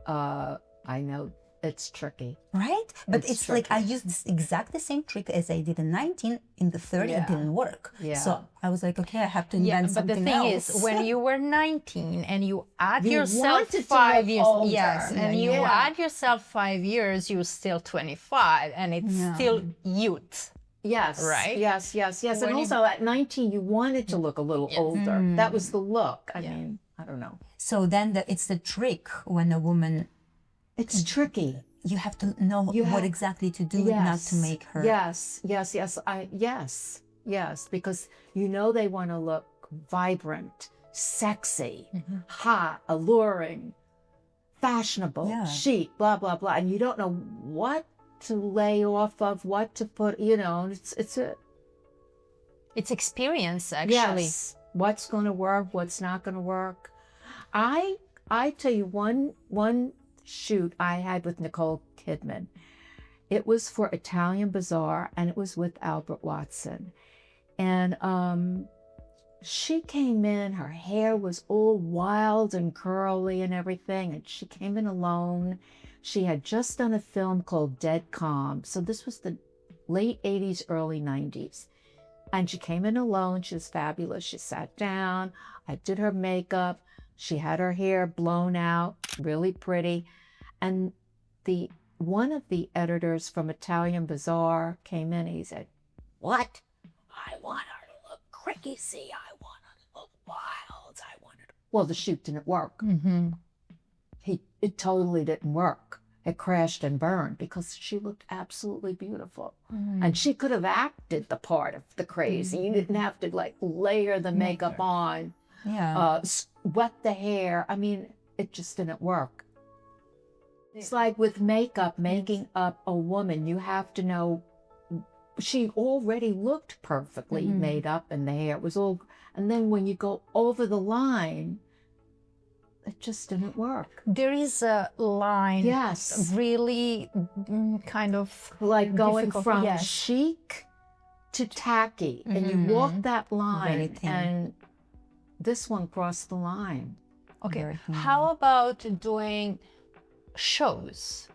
I know it's tricky. Right? But It's it's like I used this exact the same trick as I did in 19. In the 30, Yeah. it didn't work. Yeah. So I was like, okay, I have to Yeah, invent but the something thing else. is, when you were 19 and you add You yourself wanted to 5 look years, older. yes, and you Yeah. add yourself 5 years, you're still 25, and it's still youth. Yes. Right? Yes. And When you- also at 19, you wanted to look a little older. That was the look. I mean, I don't know. So then it's the trick when a woman, It's tricky. you have to know You what have- exactly to do not to make her. Yes. Yes. Because you know they want to look vibrant, sexy, hot, alluring, fashionable, Yeah. chic, blah blah blah, and you don't know what to lay off of, what to put. You know, it's a It's experience, actually. yes. What's going to work? What's not going to work? I tell you one shoot I had with Nicole Kidman. It was for Italian Bazaar, and it was with Albert Watson. And she came in, her hair was all wild and curly and everything, and she came in alone. She had just done a film called Dead Calm. So this was the late 80s, early 90s. And she came in alone. She was fabulous. She sat down. I did her makeup. She had her hair blown out, really pretty. And one of the editors from Italian Bazaar came in and he said, "What? I want her to look crazy. I want her to look wild. I want her to..." Well, the shoot didn't work. It totally didn't work. It crashed and burned because she looked absolutely beautiful. And she could have acted the part of the crazy. You didn't have to like layer the makeup on, Yeah. wet the hair. I mean, it just didn't work. It's like with makeup, making up a woman, you have to know she already looked perfectly made up and the hair was all, and then when you go over the line, it just didn't work. There is a line, Yes. really kind of Like going difficult, from yes. chic to tacky, and you walk that line, Very thin. and this one crossed the line. Okay. Very thin. How about doing shows?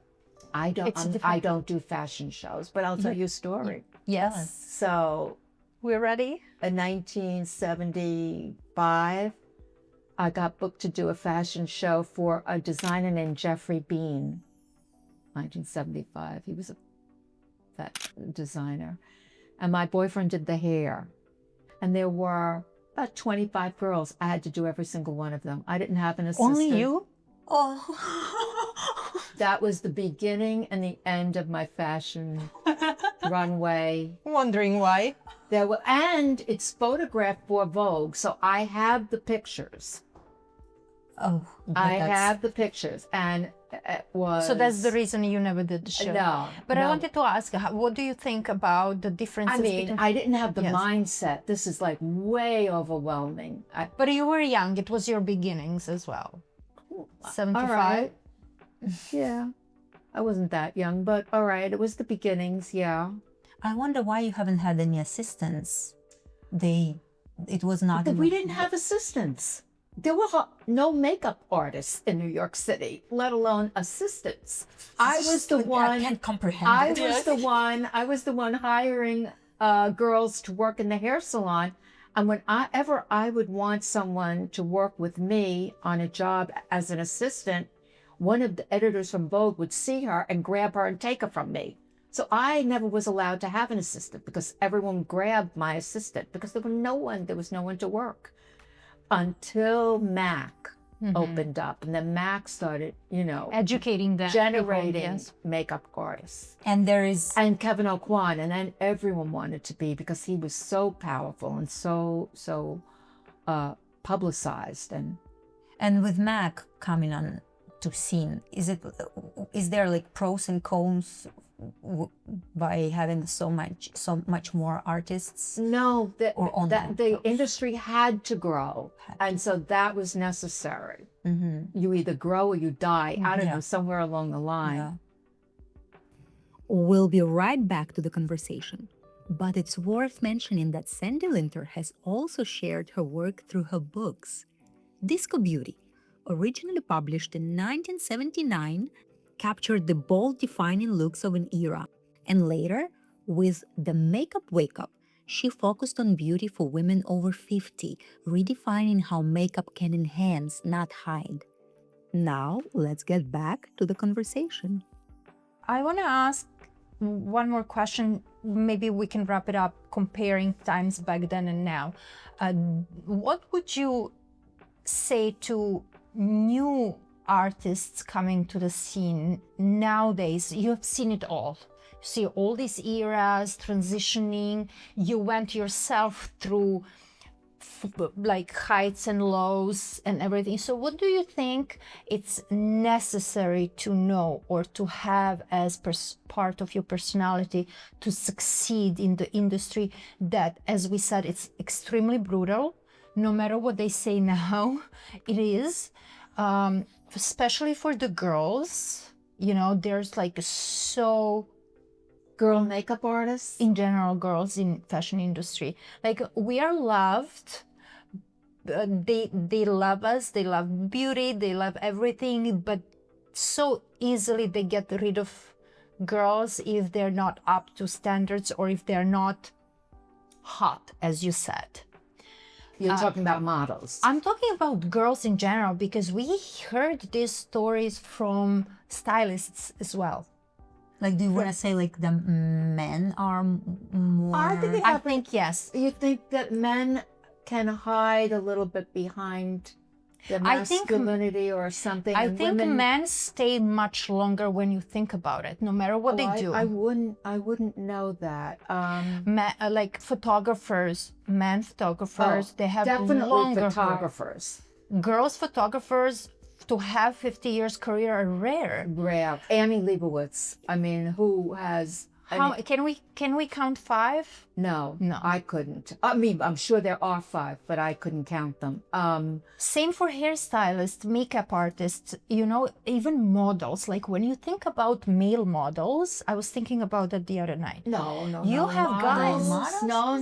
I don't. It's I different. don't do fashion shows, but I'll tell you a story. Yes. So, We're ready? in 1975, I got booked to do a fashion show for a designer named Jeffrey Bean. 1975. He was that designer, and my boyfriend did the hair. And there were about 25 girls. I had to do every single one of them. I didn't have an assistant. Only you? Oh. That was the beginning and the end of my fashion runway. Wondering why? There were, and it's photographed for Vogue, so I have the pictures. Oh. I have the pictures, and it was. So that's the reason you never did the show. No, But I no. wanted to ask, what do you think about the differences I mean, between... I didn't have the Yes. mindset. This is like way overwhelming. But you were young. It was your beginnings as well. 75? All right. Yeah. I wasn't that young, but all right. It was the beginnings, yeah. I wonder why you haven't had any assistants. It was not. But we didn't have assistants. There were no makeup artists in New York City, let alone assistants. I was the one. I can't comprehend. I it. was the one hiring girls to work in the hair salon. And whenever I would want someone to work with me on a job as an assistant, one of the editors from Vogue would see her and grab her and take her from me. So I never was allowed to have an assistant because everyone grabbed my assistant because there was no one to work until MAC opened up. And then MAC started, Educating them. generating Yes. makeup artists. And there is. And Kevin Aucoin, and then everyone wanted to be because he was so powerful and so publicized. And with Mac coming on to scene, is there like pros and cons by having so much more artists? No, Or on that the themselves. industry had to grow, and so that was necessary. You either grow or you die. I don't know, somewhere along the line. Yeah. We'll be right back to the conversation. But it's worth mentioning that Sandy Linter has also shared her work through her books. Disco Beauty, originally published in 1979, captured the bold, defining looks of an era. And later, with The Makeup Wake Up, she focused on beauty for women over 50, redefining how makeup can enhance, not hide. Now, let's get back to the conversation. I want to ask one more question. Maybe we can wrap it up comparing times back then and now. What would you say to new artists coming to the scene nowadays? You have seen it all. You see all these eras transitioning. You went yourself through like heights and lows and everything. So what do you think it's necessary to know or to have as part of your personality to succeed in the industry that, as we said, it's extremely brutal? No matter what they say now, it is, especially for the girls. You know, there's like so Girl makeup artists? in general, girls in fashion industry, like we are loved. They love us, they love beauty, they love everything, but so easily they get rid of girls if they're not up to standards or if they're not hot, as you said. You're talking about models. I'm talking about girls in general because we heard these stories from stylists as well. Like, do you want to say like the men are more? I think yes. You think that men can hide a little bit behind the I think- masculinity or something? I and think women, men stay much longer when you think about it, no matter what they do. I wouldn't know that. Like photographers, men photographers, they have definitely longer hair. photographers. Girls photographers to have 50 years career are rare. Rare. Annie Leibovitz. I mean, who has? How can we count 5? No, No. I couldn't. I mean, I'm sure there are 5, but I couldn't count them. Same for hairstylists, makeup artists, you know, even models. Like when you think about male models, I was thinking about that the other night. No. You have guys. No.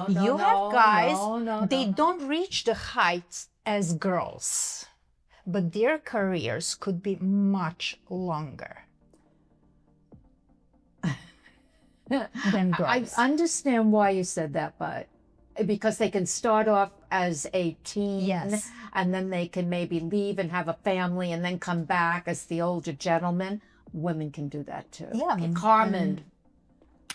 You have guys, No. they don't reach the heights as girls, but their careers could be much longer than I girls. understand why you said that, but because they can start off as a teen, Yes. and then they can maybe leave and have a family and then come back as the older gentleman. Women can do that too. Yeah, I mean, Carmen,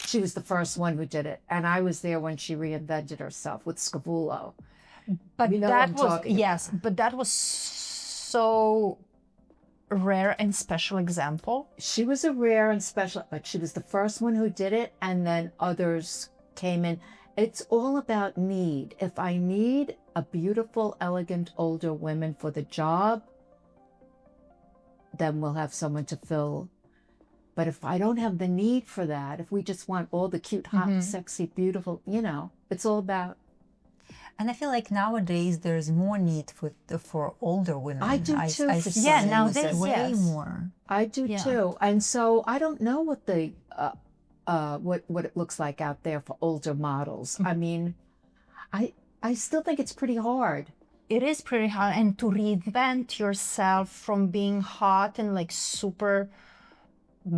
she was the first one who did it, and I was there when she reinvented herself with Scavullo. But You know what that I'm was talking yes, but that was so rare and special example. She was a rare and special, but she was the first one who did it, and then others came in. It's all about need. If I need a beautiful, elegant, older woman for the job, then we'll have someone to fill. But if I don't have the need for that, if we just want all the cute, hot, sexy, beautiful, you know, it's all about. And I feel like nowadays there's more need for older women. I do too, for see some nowadays, reason. way yes. more. I do too. And so I don't know what the what it looks like out there for older models. I mean, I still think it's pretty hard. It is pretty hard, and to reinvent yourself from being hot and like super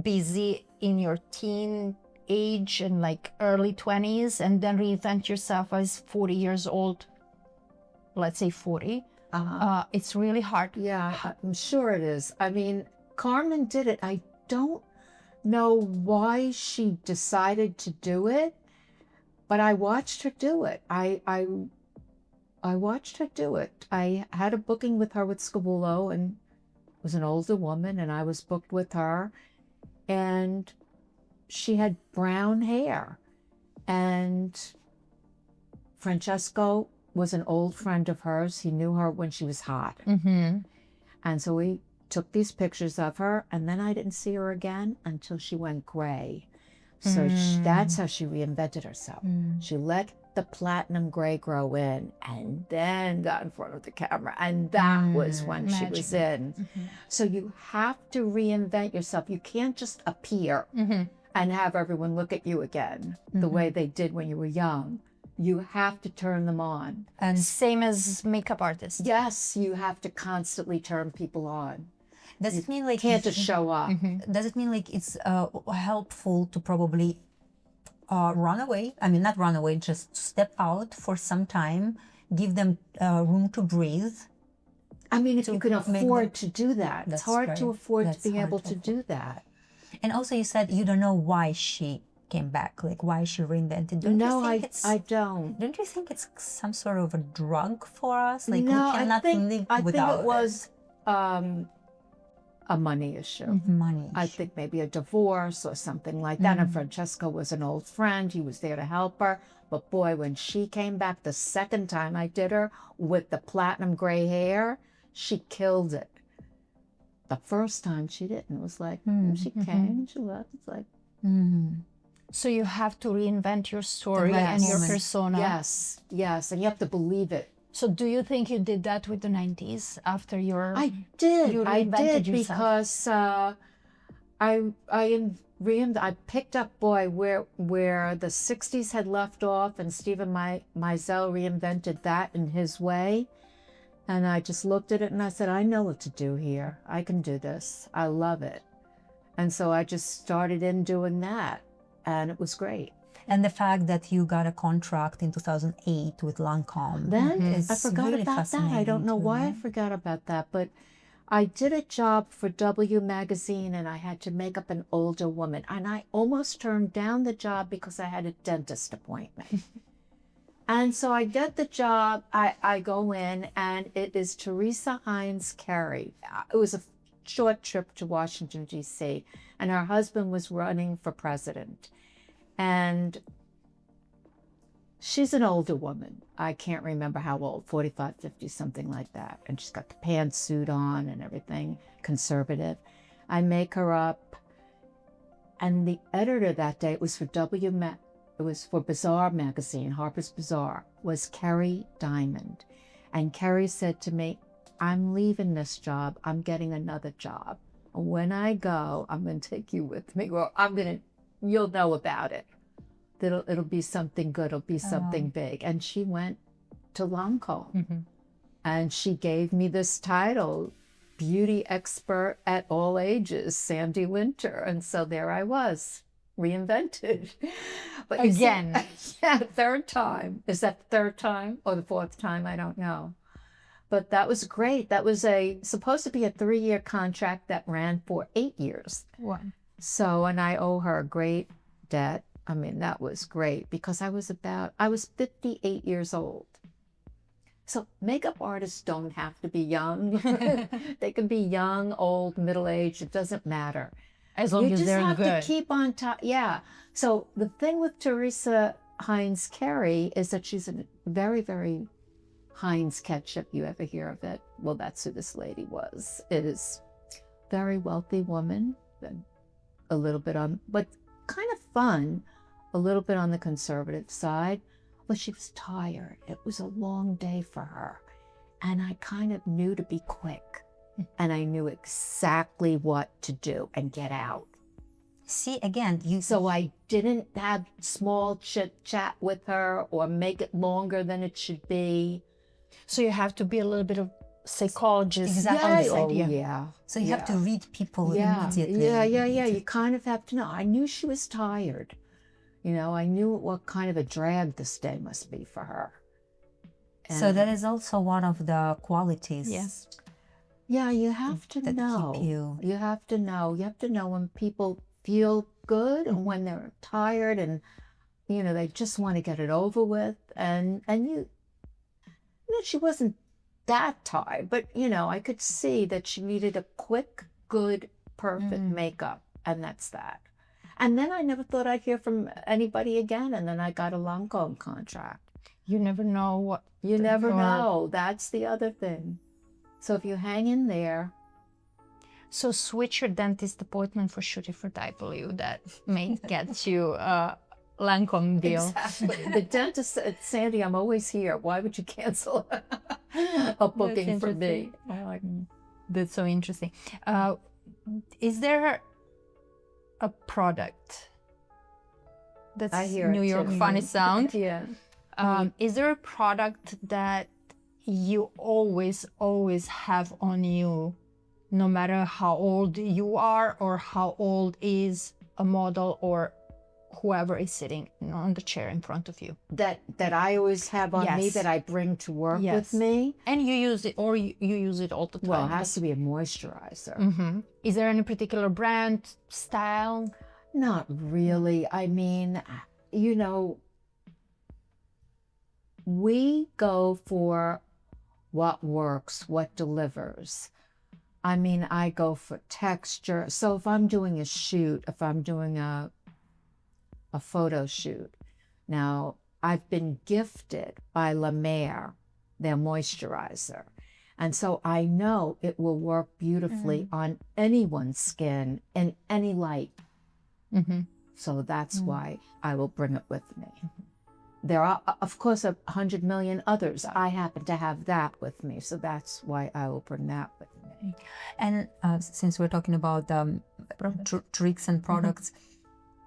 busy in your teen age and like early 20s, and then reinvent yourself as 40 years old, let's say 40. It's really hard. Yeah, I'm sure it is. I mean, Carmen did it. I don't know why she decided to do it, but I watched her do it. I watched her do it. I had a booking with her with Scavullo, and it was an older woman, and I was booked with her, and she had brown hair. And Francesco was an old friend of hers. He knew her when she was hot. Mm-hmm. And so took these pictures of her, and then I didn't see her again until she went gray. So that's how she reinvented herself. She let the platinum gray grow in and then got in front of the camera. And that was when she was in. So you have to reinvent yourself. You can't just appear and have everyone look at you again the way they did when you were young. You have to turn them on. And same as makeup artists. Yes, you have to constantly turn people on. Does it mean like Can't just show up. Does it mean like it's helpful to probably run away? I mean, not run away, just step out for some time, give them room to breathe. I mean, if you can afford to do that, it's hard to afford to be able to do that. And also, you said you don't know why she came back, like why she reinvented. I don't. Don't you think it's some sort of a drug for us? Like No, we cannot live I without think it was a money issue. money. I think maybe a divorce or something like that. And Francesco was an old friend. He was there to help her. But boy, when she came back the second time I did her with the platinum gray hair, she killed it. The first time she didn't. It was like, she came, she left. It's like, So you have to reinvent your story and your persona. yes, and you have to believe it. So do you think you did that with the 90s after your... I did. You I reinvented did yourself. because I picked up, boy, where the 60s had left off, and Stephen Meisel reinvented that in his way. And I just looked at it and I said, I know what to do here. I can do this. I love it. And so I just started in doing that, and it was great. And the fact that you got a contract in 2008 with Lancôme. Then is I forgot really about that. I don't know why I forgot about that, but I did a job for W magazine and I had to make up an older woman, and I almost turned down the job because I had a dentist appointment. And so I get the job, I go in, and it is Teresa Heinz Carey. It was a short trip to Washington, D.C., and her husband was running for president. And she's an older woman. I can't remember how old, 45, 50, something like that. And she's got the pantsuit on and everything, conservative. I make her up. And the editor that day, it was for it was for Bazaar magazine, Harper's Bazaar, was Kerry Diamond. And Kerry said to me, I'm leaving this job. I'm getting another job. When I go, I'm going to take you with me. Or you'll know about it. It'll be something good. It'll be something big. And she went to Lancôme. And she gave me this title, beauty expert at all ages, Sandy Linter. And so there I was, reinvented. But Again. Third time. Is that the third time or the fourth time? I don't know. But that was great. That was supposed to be a 3-year contract that ran for 8 years. Wow. So, and I owe her a great debt. I mean, that was great because I was 58 years old. So makeup artists don't have to be young. They can be young, old, middle-aged. It doesn't matter. As long as they're good. You just have to keep on top. Yeah. So the thing with Teresa Heinz Carey is that she's a very, very Heinz ketchup. You ever hear of it? Well, that's who this lady was. It is a very wealthy woman, a little bit on, but kind of fun, a little bit on the conservative side. But she was tired. It was a long day for her. And I kind of knew to be quick. And I knew exactly what to do and get out. See, again, So I didn't have small chit-chat with her or make it longer than it should be. So you have to be a little bit of psychologist Exactly. on this Oh, idea. yeah. So you have to read people immediately. Yeah. You kind of have to know. I knew she was tired. I knew what kind of a drag this day must be for her. So that is also one of the qualities. Yes. Yeah, you have to that know. keep you. You have to know. You have to know when people feel good and when they're tired and, they just want to get it over with. And she wasn't that tired, but, I could see that she needed a quick, good, perfect makeup. And that's that. And then I never thought I'd hear from anybody again. And then I got a Lancôme contract. You never know what... You never know. That's the other thing. So if you hang in there, So switch your dentist appointment for shooting for W. That may get you a Lancôme deal. Exactly. The dentist said, Sandy, I'm always here. Why would you cancel a booking for me? I'm like, That's so interesting. Is there a product that's I hear New it York too. funny sound? yeah. Is there a product that you always have on you, no matter how old you are or how old is a model or whoever is sitting on the chair in front of you? That I always have on me, Yes. that I bring to work Yes. with me? And you use it, or you use it all the time? Well, it has to be a moisturizer. Mm-hmm. Is there any particular brand, style? Not really. I mean, you know, we go for what works, what delivers. I mean, I go for texture. So if I'm doing a shoot, if I'm doing a photo shoot, now I've been gifted by La Mer their moisturizer. And so I know it will work beautifully on anyone's skin in any light. Mm-hmm. So that's why I will bring it with me. There are, of course, 100 million others. I happen to have that with me. So that's why I will bring that with me. And since we're talking about tricks and products,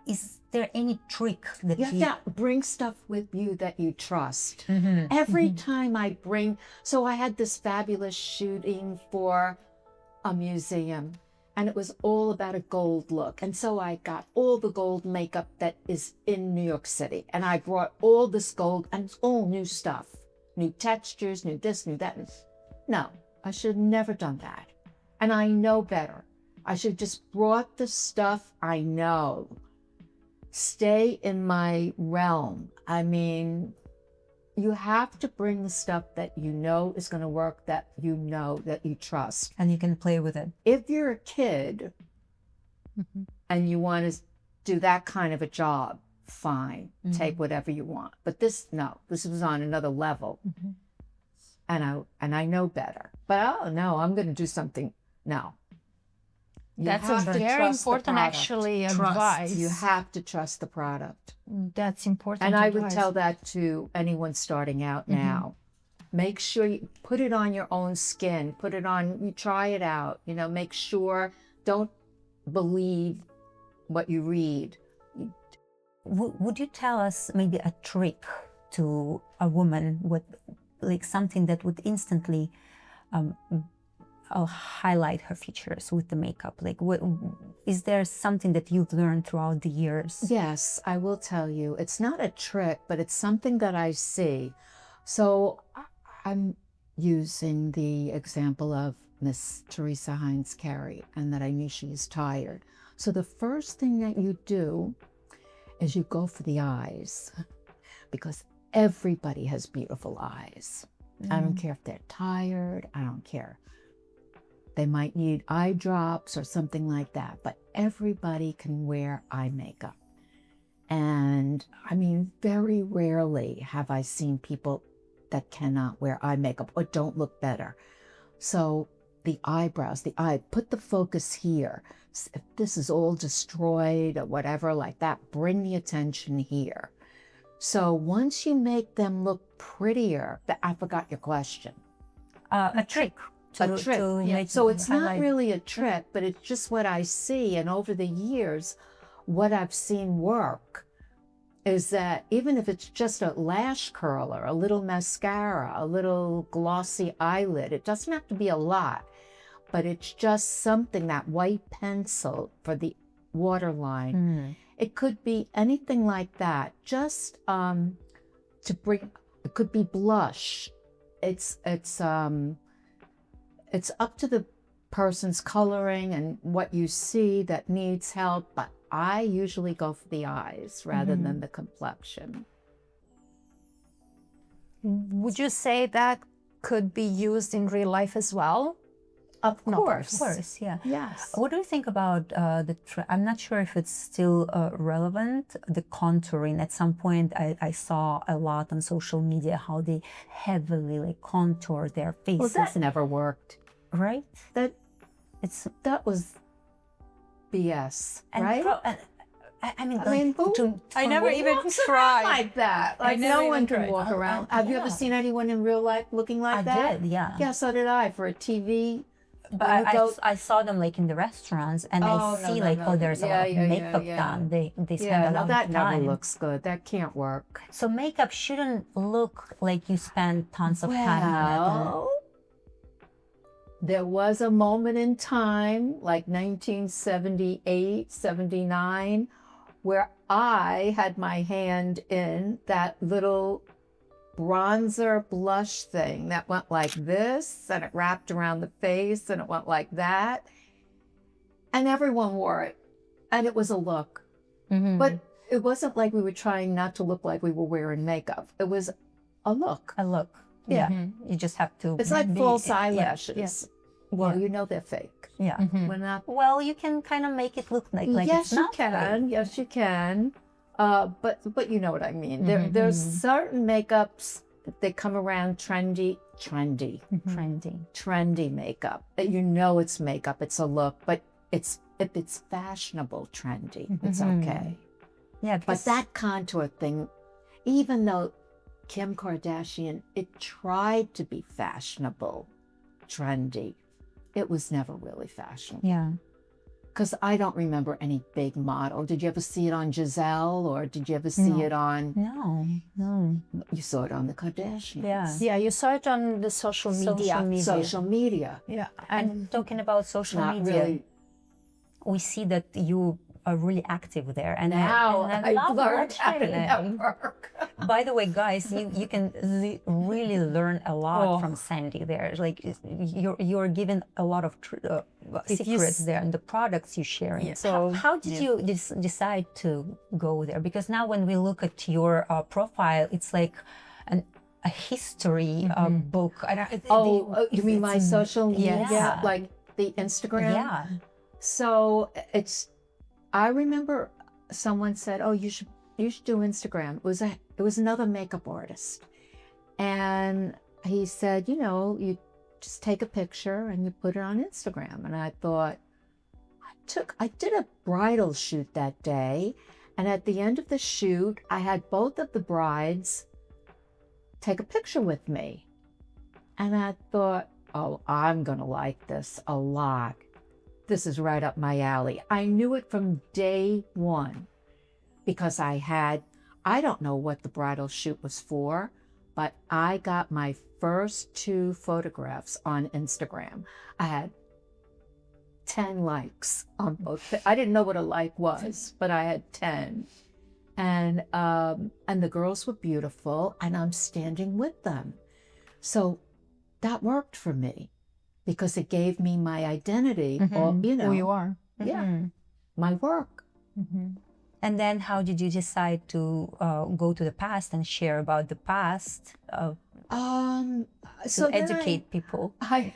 is there any trick that You have to bring stuff with you that you trust. Every time I bring, so I had this fabulous shooting for a museum, and it was all about a gold look. And so I got all the gold makeup that is in New York City, and I brought all this gold, and it's all new stuff, new textures, new this, new that. No, I should have never done that. And I know better. I should have just brought the stuff I know. Stay in my realm. I mean, you have to bring the stuff that you know is going to work, that you know, that you trust. and you can play with it? If you're a kid and you want to do that kind of a job, fine, take whatever you want. But this was on another level. And I know better. But oh no, I'm going to do something. No. You That's a have to very trust the important, product. actually, Trust. advice. You have to trust the product. That's important. And I would advice. tell that to anyone starting out now. Make sure you put it on your own skin. Put it on, you try it out. You know, make sure, don't believe what you read. Would you tell us maybe a trick to a woman, with like something that would instantly highlight her features with the makeup? Like, is there something that you've learned throughout the years? Yes, I will tell you. It's not a trick, but it's something that I see. So I'm using the example of Miss Teresa Heinz Carey, and that I knew she was tired. So the first thing that you do is you go for the eyes, because everybody has beautiful eyes. I don't care if they're tired. I don't care. They might need eye drops or something like that, but everybody can wear eye makeup. And I mean, very rarely have I seen people that cannot wear eye makeup or don't look better. So the eyebrows, the eye, put the focus here. If this is all destroyed or whatever like that, bring the attention here. So once you make them look prettier, I forgot your question. A trick. A trick. Make So it's not highlight. really a trick, but it's just what I see. And over the years, what I've seen work is that even if it's just a lash curler, a little mascara, a little glossy eyelid, it doesn't have to be a lot, but it's just something, that white pencil for the waterline. It could be anything like that, just to bring, it could be blush. It's up to the person's coloring and what you see that needs help, but I usually go for the eyes rather than the complexion. Would you say that could be used in real life as well? Of course. Of course, yeah. Yes. What do you think about I'm not sure if it's still relevant, the contouring. At some point, I saw a lot on social media how they heavily contour their faces. Well, that never worked. Right? That It's That was BS, and right? I mean, I mean, who- I never even walks around tried. like that. Like never no one even can tried. walk around. Have you ever yeah. seen anyone in real life looking like I that? did, yeah. Yeah, so did I. For a TV. But when you go- I saw them like in the restaurants, and Oh, I no, see no, like, no. oh, there's a Yeah, lot of yeah, yeah, makeup yeah. done. They spend Yeah, a no, lot that of never time. looks good. That can't work. So makeup shouldn't look like you spend tons of time on it. Well, there was a moment in time, like 1978, 79, where I had my hand in that little bronzer blush thing that went like this, and it wrapped around the face, and it went like that. And everyone wore it. And it was a look. Mhm. But it wasn't like we were trying not to look like we were wearing makeup. It was a look. A look. Yeah. You just have to. It's like be- false yeah, eyelashes. Well, Yeah. you know they're fake. Yeah. We're not. Well, you can kind of make it look like Yes, it's you not fake. can. Yes, you can. But you know what I mean. There's certain makeups that they come around trendy Trendy. makeup. That you know it's makeup. It's a look, but if it's fashionable trendy, it's okay. Yeah, But because that contour thing, even though Kim Kardashian, it tried to be fashionable, trendy, it was never really fashionable. Yeah. Because I don't remember any big model. Did you ever see it on Giselle, or did you ever see it on? No. You saw it on the Kardashians. Yeah. Yeah, you saw it on the social media. Social media. Yeah, And talking about social Not media, really. we see that you are really active there. And Now I I've love learned how to watching it. network. By the way, guys, you can really learn a lot Oh. from Sandy there. Like you're given a lot of secrets there and the products you sharing. So how did you decide to go there? Because now when we look at your profile, it's like a history book. You mean my social media, Yeah. like the Instagram? Yeah. So I remember someone said, "Oh, you should do Instagram." It was another makeup artist, and he said, you just take a picture and you put it on Instagram. And I thought, I did a bridal shoot that day, and at the end of the shoot, I had both of the brides take a picture with me, and I thought, oh, I'm gonna like this a lot. This is right up my alley. I knew it from day one because I don't know what the bridal shoot was for, but I got my first 2 photographs on Instagram. I had 10 likes on both. I didn't know what a like was, but I had 10. And the girls were beautiful, and I'm standing with them. So that worked for me, because it gave me my identity, or who you are. my work. And then how did you decide to go to the past and share about the past So to then educate people? I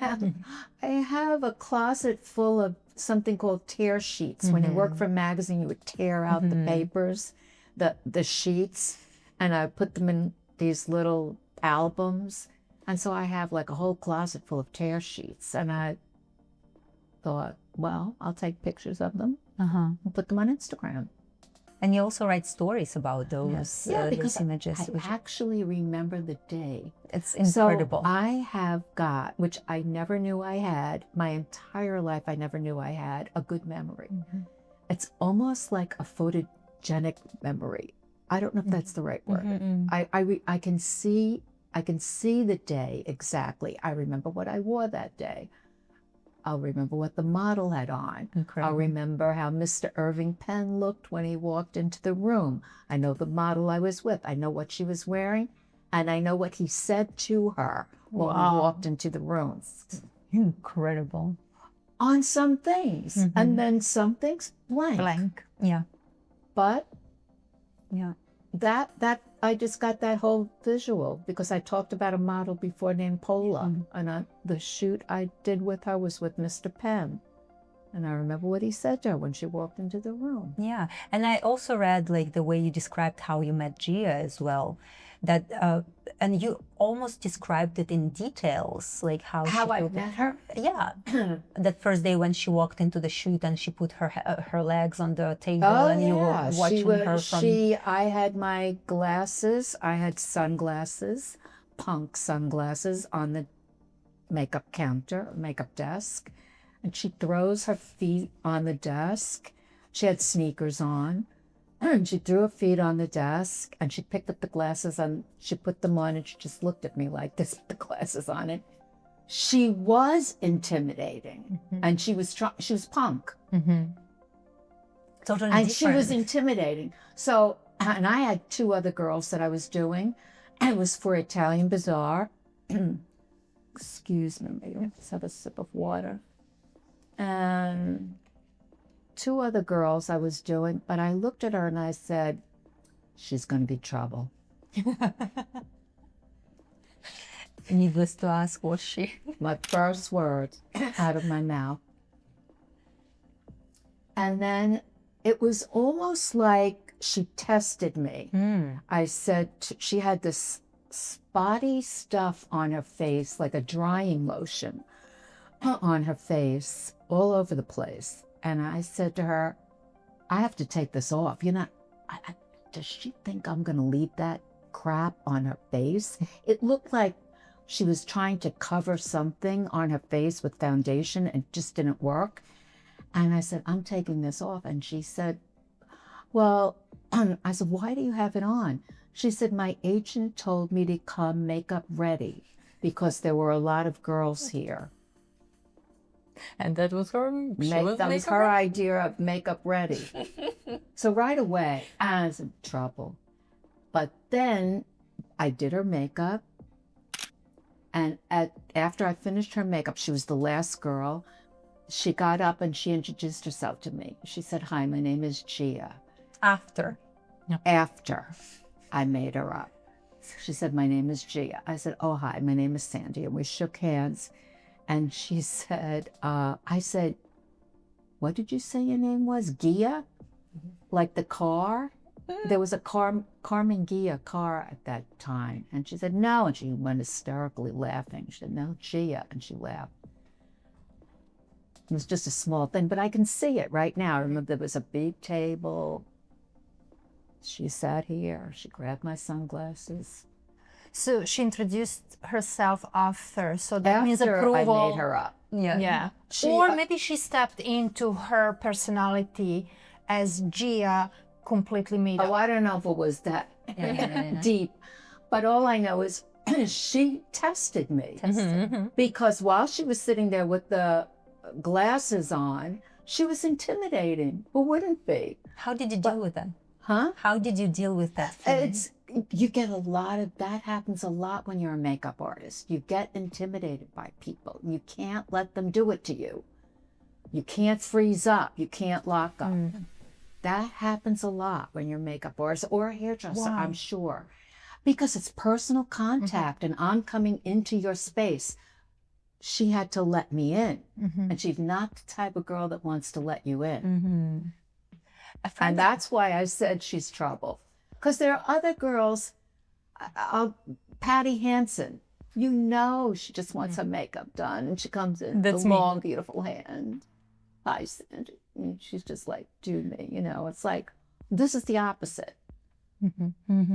have a closet full of something called tear sheets. When you work for a magazine, you would tear out the papers, the sheets, and I put them in these little albums. And so I have like a whole closet full of tear sheets. And I thought, well, I'll take pictures of them and put them on Instagram. And you also write stories about those, because those images. I actually remember the day. It's incredible. So I have got, which I never knew I had, my entire life I never knew I had, a good memory. It's almost like a photogenic memory. I don't know if that's the right word. I can see the day exactly. I remember what I wore that day. I'll remember what the model had on. Incredible. I'll remember how Mr. Irving Penn looked when he walked into the room. I know the model I was with. I know what she was wearing, and I know what he said to her when we walked into the room. Incredible. On some things, and then some things blank. Yeah. But Yeah. that I just got that whole visual because I talked about a model before named Paula, and the shoot I did with her was with Mr. Penn, and I remember what he said to her when she walked into the room. Yeah. And I also read like the way you described how you met Gia as well. that and you almost described it in details, like how I met her? yeah, that first day when she walked into the shoot and she put her legs on the table and you were watching her from. I had my glasses. I had sunglasses, punk sunglasses, on the makeup counter, makeup desk, and she throws her feet on the desk. She had sneakers on. And she threw her feet on the desk and she picked up the glasses and she put them on and she just looked at me like this with the glasses on it. She was intimidating and she was punk. Totally And different. she was intimidating. So, and I had 2 other girls that I was doing. And it was for Italian Bazaar. Excuse me, let's have a sip of water. And 2 other girls I was doing, but I looked at her and I said, she's going to be trouble. Needless to ask, was she? My first words out of my mouth. And then it was almost like she tested me. I said, she had this spotty stuff on her face, like a drying lotion on her face, all over the place. And I said to her, I have to take this off. You know, does she think I'm going to leave that crap on her face? It looked like she was trying to cover something on her face with foundation and it just didn't work. And I said, I'm taking this off. And she said, well, I said, why do you have it on? She said, my agent told me to come makeup ready because there were a lot of girls here. And that was her. That was her idea of makeup ready. So right away, I was in trouble. But then I did her makeup. And after I finished her makeup, she was the last girl. She got up and she introduced herself to me. She said, hi, my name is Gia. After I made her up. She said, my name is Gia. I said, oh, hi, my name is Sandy. And we shook hands. And she said, I said, what did you say your name was? Gia? Like the car? There was a Carmen Gia car at that time. And she said, no. And she went hysterically laughing. She said, no, Gia. And she laughed. It was just a small thing, but I can see it right now. I remember there was a big table. She sat here. She grabbed my sunglasses. So she introduced herself after, so that means After approval. I made her up. Yeah. Or maybe she stepped into her personality as Gia completely made Oh, up. I don't know if it was that deep, but all I know is she tested me. Because while she was sitting there with the glasses on, she was intimidating. Who wouldn't be? How did you deal with that? Huh? How did you deal with that feeling? You get a lot of that. Happens a lot when you're a makeup artist. You get intimidated by people. You can't let them do it to you. You can't freeze up. You can't lock up. That happens a lot when you're a makeup artist or a hairdresser, Why? I'm sure. Because it's personal contact and I'm coming into your space. She had to let me in. And she's not the type of girl that wants to let you in. And that's why I said she's trouble. Because there are other girls, Patti Hansen, you know she just wants her makeup done. And she comes in with a long, beautiful hand. Hi, Sandy. And she's just like, do me. You know, it's like, this is the opposite.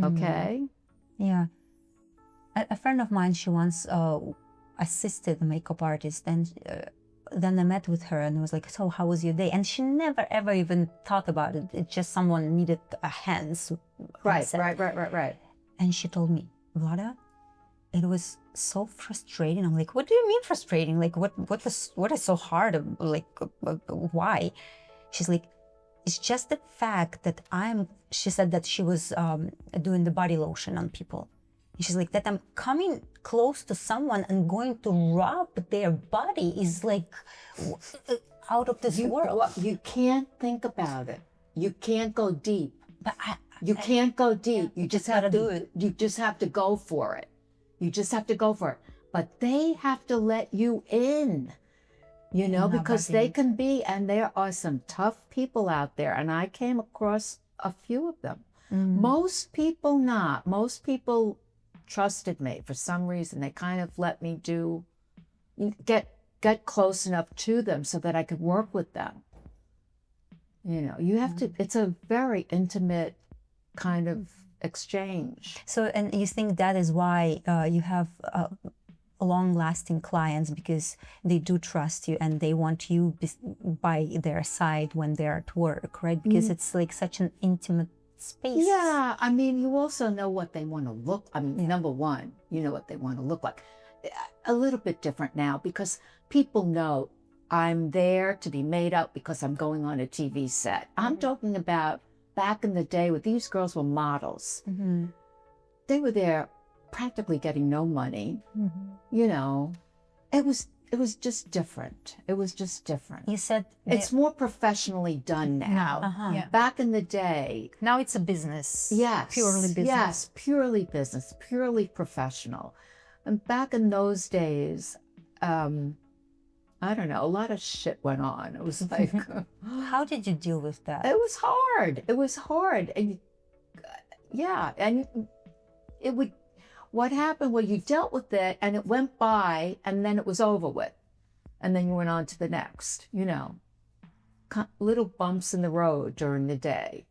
Okay? Yeah. A friend of mine, she once assisted a makeup artist, and then I met with her and was like, so how was your day? And she never ever even thought about it. It's just someone needed a hand. So Right. And she told me, Vlada, it was so frustrating. I'm like, what do you mean frustrating? Like, what is so hard? Like, why? She's like, it's just the fact that she said that she was doing the body lotion on people. And she's like, that I'm coming close to someone and going to rub their body is like out of this world. You can't think about it. You can't go deep. But You can't go deep. You just have to do it. You just have to go for it. You just have to go for it. But they have to let you in, you know, because they can be, and there are some tough people out there. And I came across a few of them. Most people not. Most people trusted me for some reason. They kind of let me get close enough to them so that I could work with them. You know, you have to, it's a very intimate kind of exchange. So, and you think that is why you have long-lasting clients, because they do trust you and they want you by their side when they're at work, right? Because it's like such an intimate space. Yeah, I mean, you also know what they want to look. I mean, number one, you know what they want to look like. A little bit different now because people know I'm there to be made up because I'm going on a TV set. I'm talking about back in the day when these girls were models. They were there practically getting no money. You know, it was just different. It was just different. You said it's more professionally done now. Yeah. Back in the day, Now it's a business. yes, Purely business. Yes, purely business, purely professional. And back in those days, I don't know, a lot of shit went on. It was like, how did you deal with that? it was hard. It was hard. And yeah, and it would, what happened, well, you dealt with it and it went by and then it was over with. And then you went on to the next, you know, little bumps in the road during the day.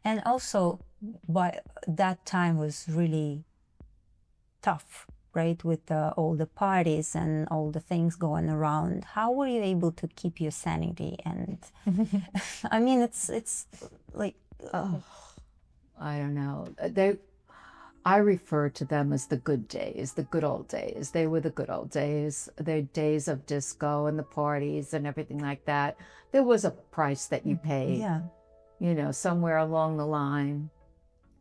And also, by that time was really tough, right? With all the parties and all the things going around. How were you able to keep your sanity? And I mean, it's like, I don't know. I refer to them as the good days, the good old days. They were the good old days. The days of disco and the parties and everything like that. There was a price that you paid, you know, somewhere along the line.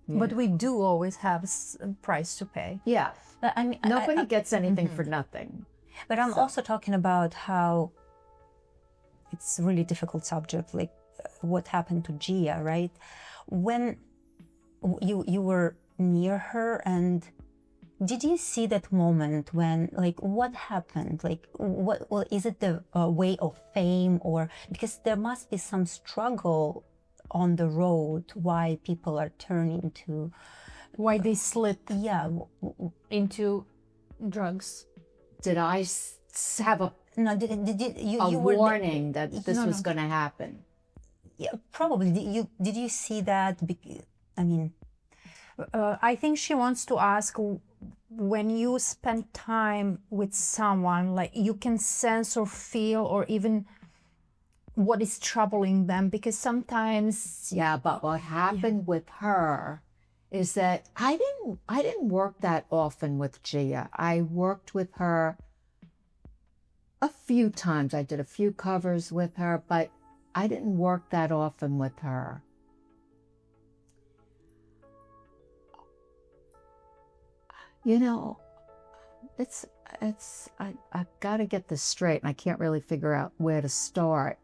But we do always have a price to pay. Yeah. but I mean, Nobody gets anything for nothing. But I'm also talking about how it's a really difficult subject, like what happened to Gia, right? When you were near her, and did you see that moment when, like, what happened? Like, what? Well, is it the way of fame, or because there must be some struggle on the road why people are turning to, Why they slid yeah, into drugs. Did I have a no, did you were warning that this was going to happen? Yeah, probably. Did you see that? I mean, I think she wants to ask, when you spend time with someone, like, you can sense or feel or even what is troubling them, because sometimes Yeah, but what happened with her is that I didn't work that often with Gia. I worked with her a few times. I did a few covers with her, but I didn't work that often with her. You know, I've got to get this straight, and I can't really figure out where to start.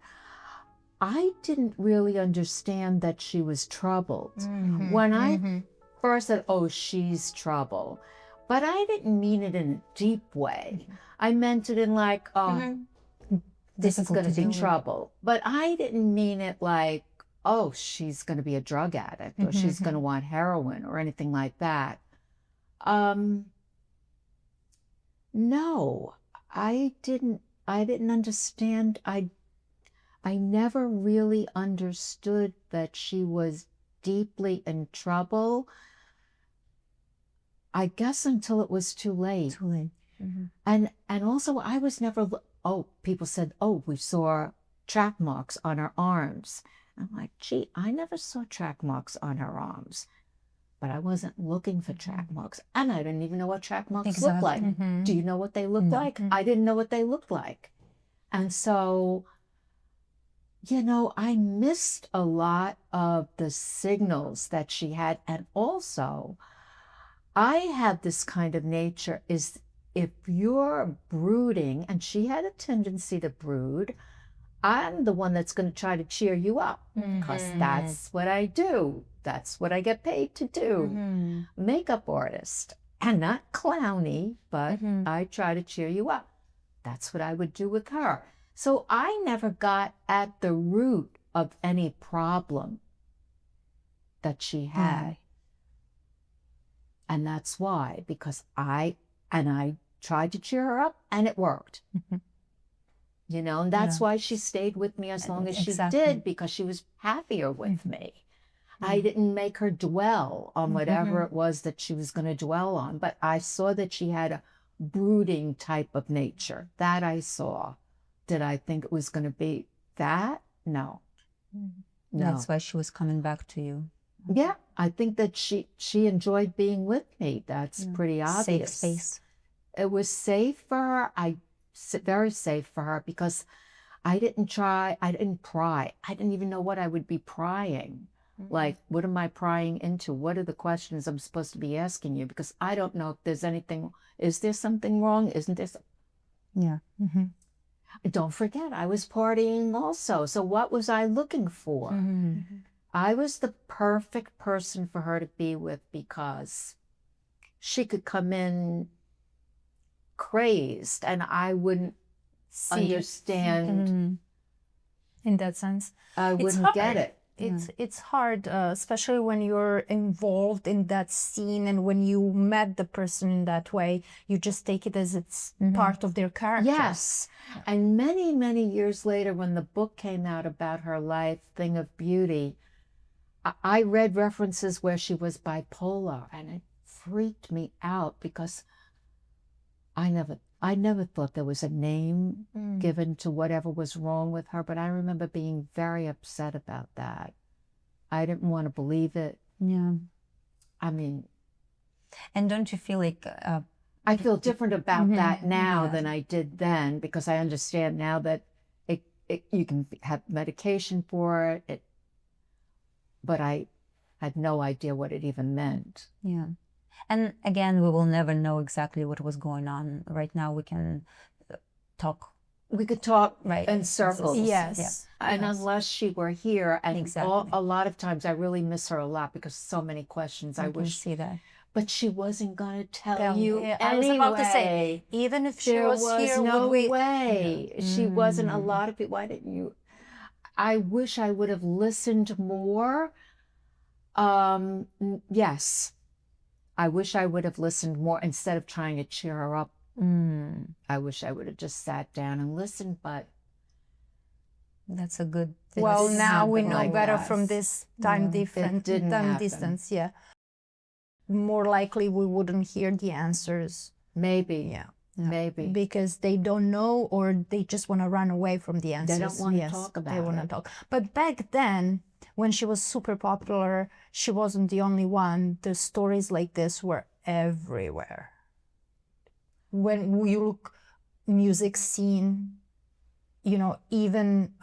I didn't really understand that she was troubled. When I first said, oh, she's trouble, but I didn't mean it in a deep way. I meant it in like, oh, this is going to be trouble. But I didn't mean it like, oh, she's going to be a drug addict or she's going to want heroin or anything like that. No, I didn't understand. I never really understood that she was deeply in trouble. I guess until it was too late. too late. And also I was never, people said, oh, we saw track marks on her arms. I'm like, gee, I never saw track marks on her arms. But I wasn't looking for track marks. And I didn't even know what track marks looked like. Do you know what they looked like? I didn't know what they looked like. And so, you know, I missed a lot of the signals that she had. And also, I had this kind of nature, is if you're brooding, and she had a tendency to brood, I'm the one that's going to try to cheer you up, because that's what I do. That's what I get paid to do. Makeup artist, and not clowny, but I try to cheer you up. That's what I would do with her. So I never got at the root of any problem. that she had. And that's why, because I tried to cheer her up and it worked. You know, and that's why she stayed with me as long as she did, because she was happier with me. I didn't make her dwell on whatever it was that she was going to dwell on, but I saw that she had a brooding type of nature. That I saw. Did I think it was going to be that? No. No. That's why she was coming back to you. Yeah, I think that she enjoyed being with me. That's pretty obvious. Safe space. It was safe for her. Very safe for her, because I didn't pry. I didn't even know what I would be prying. Like, what am I prying into? What are the questions I'm supposed to be asking you? Because I don't know if there's anything. Is there something wrong? Isn't there? Yeah. Don't forget, I was partying also. So what was I looking for? I was the perfect person for her to be with, because she could come in crazed and I wouldn't understand. In that sense, I wouldn't get it. It's hard, especially when you're involved in that scene, and when you met the person in that way, you just take it as it's part of their character. Yes. And many, many years later, when the book came out about her life, Thing of Beauty, I read references where she was bipolar, and it freaked me out, because I never thought there was a name given to whatever was wrong with her, but I remember being very upset about that. I didn't want to believe it. Yeah. I mean, and don't you feel like I feel different about that now than I did then, because I understand now that you can have medication for it, but I had no idea what it even meant. Yeah. And again, we will never know exactly what was going on. Right now, we can talk. We could talk Right. in circles. Yes. And unless she were here, and Exactly. a lot of times I really miss her a lot, because so many questions. I can wish, see that. but she wasn't going to tell you Yeah, anyway. I was about to say, even if she There was here, no would we? way. She wasn't. A lot of people. Why didn't you? I wish I would have listened more. Yes. I wish I would have listened more instead of trying to cheer her up. I wish I would have just sat down and listened, but That's a good. Well, This now we happened know like better that. from this time It didn't happen. distance. Yeah. More likely we wouldn't hear the answers. maybe, Yeah. maybe. Because they don't know, or they just want to run away from the answers. They don't want to talk about They want to it. talk. But back then, when she was super popular, she wasn't the only one. The stories like this were everywhere. When you look music scene, you know, even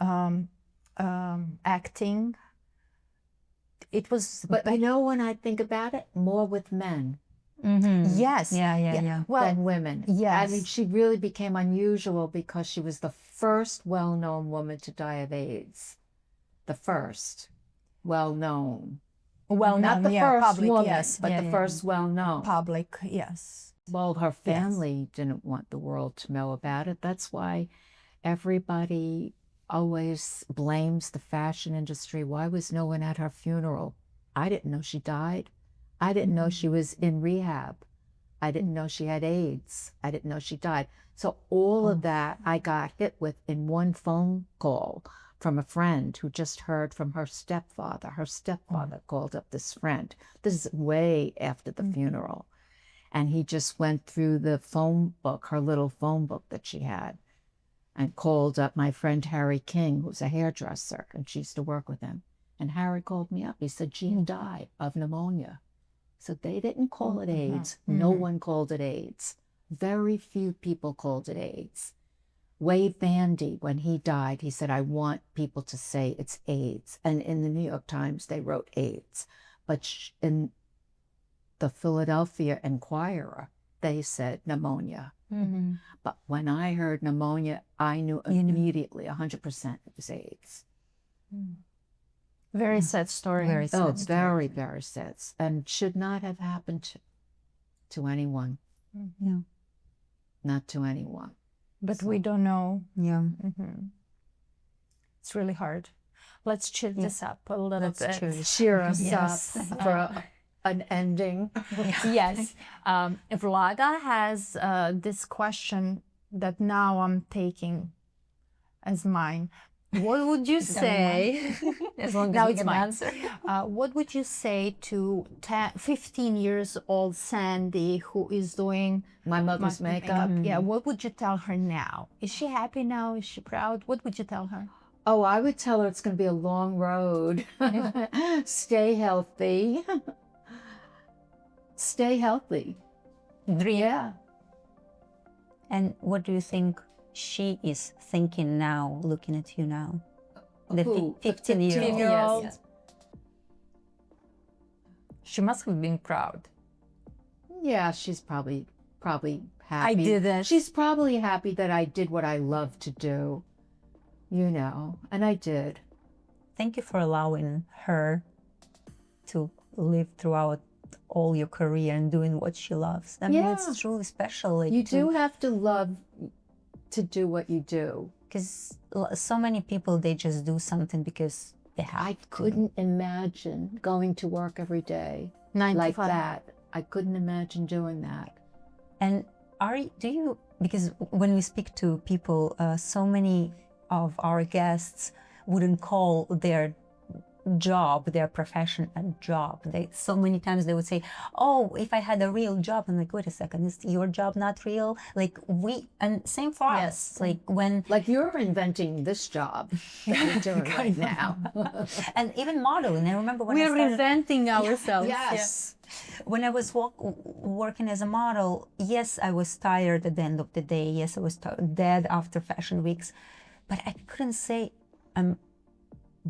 acting, it was. But you know, when I think about it, more with men Yes. Yeah. Well, than women. yes. I mean, she really became unusual because she was the first well-known woman to die of AIDS. The first well-known. well, Not the yeah, first public, woman, yes. but the first well-known. Public, yes. Well, her family didn't want the world to know about it. That's why everybody always blames the fashion industry. Why was no one at her funeral? I didn't know she died. I didn't know she was in rehab. I didn't know she had AIDS. I didn't know she died. So all of that I got hit with in one phone call from a friend who just heard from her stepfather. Her stepfather called up this friend. This is way after the funeral. And he just went through the phone book, her little phone book that she had, and called up my friend Harry King, who's a hairdresser, and she used to work with him. And Harry called me up. He said, Jean died of pneumonia. So they didn't call it AIDS. No one called it AIDS. Very few people called it AIDS. Wade Bandy, when he died, he said, I want people to say it's AIDS. And in the New York Times, they wrote AIDS. But in the Philadelphia Inquirer, they said pneumonia. But when I heard pneumonia, I knew immediately 100% it was AIDS. Very sad story. Very sad. Oh, very, very sad. And should not have happened to anyone. No. Not to anyone. But we don't know. Yeah. It's really hard. Let's cheer this up a little bit. Cheer us Yes. up for an ending. Yes. Vlada has this question that now I'm taking as mine. What would you say? As long Now as we it's can mine. answer. What would you say to 15 years old Sandy who is doing My mother's makeup. Yeah, what would you tell her now? Is she happy now? Is she proud? What would you tell her? Oh, I would tell her it's going to be a long road. Stay healthy. Stay healthy. Yeah. And what do you think she is thinking now, looking at you now? The Who? 15-year-old. 15-year-old. Yes. She must have been proud. Yeah, she's probably happy. I did it. She's probably happy that I did what I love to do. You know, and I did. Thank you for allowing her to live throughout all your career and doing what she loves. I mean, Yeah. it's truly special. Like, You do have to love to do what you do. because so many people, they just do something because they have I to. couldn't imagine going to work every day 9 to like 5. that. I couldn't imagine doing that. And do you, because when we speak to people, so many of our guests wouldn't call their job, their profession, a job. So many times they would say, oh, if I had a real job. I'm like, wait a second, is your job not real? Like and same for us. Like when, Like you're inventing this job that you're doing right now. and even modeling. I remember when We're I started, reinventing ourselves. Yes. when I was working as a model, yes, I was tired at the end of the day. Yes, I was dead after fashion weeks, but I couldn't say I'm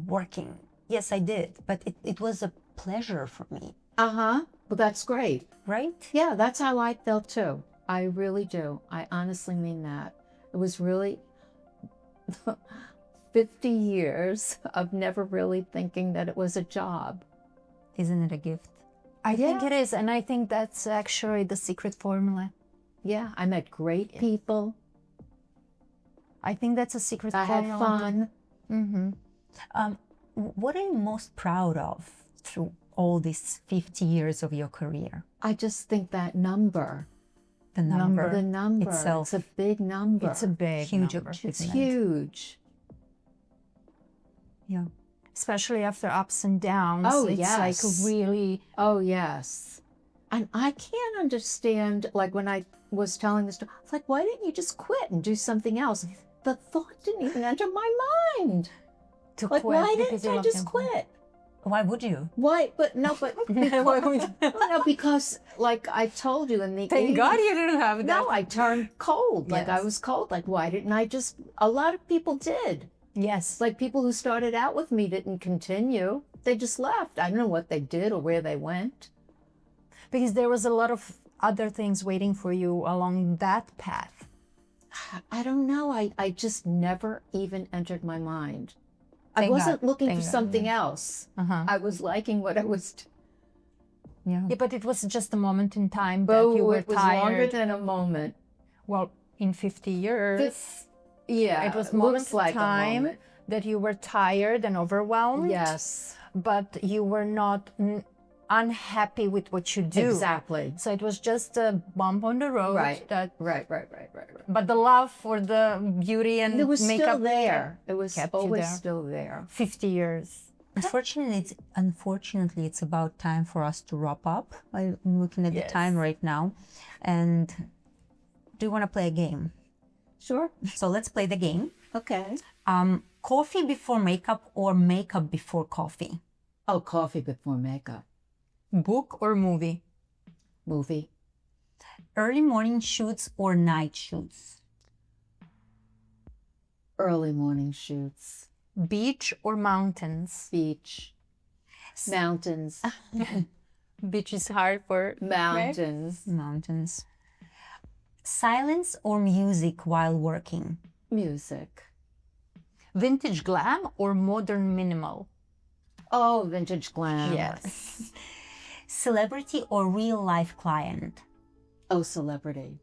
working. Yes, I did, but it was a pleasure for me, Uh-huh. Well, that's great. right? Yeah, that's how I felt too. I really do. I honestly mean that. It was really 50 years of never really thinking that it was a job. Isn't it a gift? I think it is. And I think that's actually the secret formula. Yeah, I met great people. I think that's a secret I had formula. fun. Mm-hmm. What are you most proud of through all these 50 years of your career? I just think that number. The number, The number itself. It's a big number. It's a big huge number. It's achievement. huge. Yeah. Especially after ups and downs. Oh, it's yes. like really. Oh, yes. And I can't understand, like when I was telling this, it's like, why didn't you just quit and do something else? The thought didn't even enter my mind. To Like, quit why because didn't you I love just them. quit? Why would you? Why? But no, but because, no, because like I told you in the Thank 80s, God you didn't have that. No, I turned cold. Like I Yes. was cold. Like why didn't I just? A lot of people did. Yes. Like people who started out with me didn't continue. They just left. I don't know what they did or where they went. Because there was a lot of other things waiting for you along that path. I don't know. I just never even entered my mind. I Thank wasn't God. looking Thank for God. something else. Uh-huh. I was liking what I was. Yeah. Yeah, but it was just a moment in time that Oh, you were it was longer tired. than a moment. Well, in 50 years, Yeah, it was looks moments like of a time moment. that you were tired and overwhelmed. Yes, But you were not unhappy with what you do. exactly. So it was just a bump on the road. Right. That, Right. but the love for the beauty and It was makeup still there. It was kept you always there. still there. 50 years. Unfortunately, it's about time for us to wrap up. I'm looking at the Yes. time right now. And do you want to play a game? Sure. So let's play the game. Okay. Coffee before makeup or makeup before coffee? Oh, coffee before makeup. Book or movie? Movie. Early morning shoots or night shoots? Early morning shoots. Beach or mountains? Beach. Mountains. Beach is hard for Mountains. Mountains. Silence or music while working? Music. Vintage glam or modern minimal? Oh, vintage glam. Yes. Celebrity or real life client? Oh, celebrity.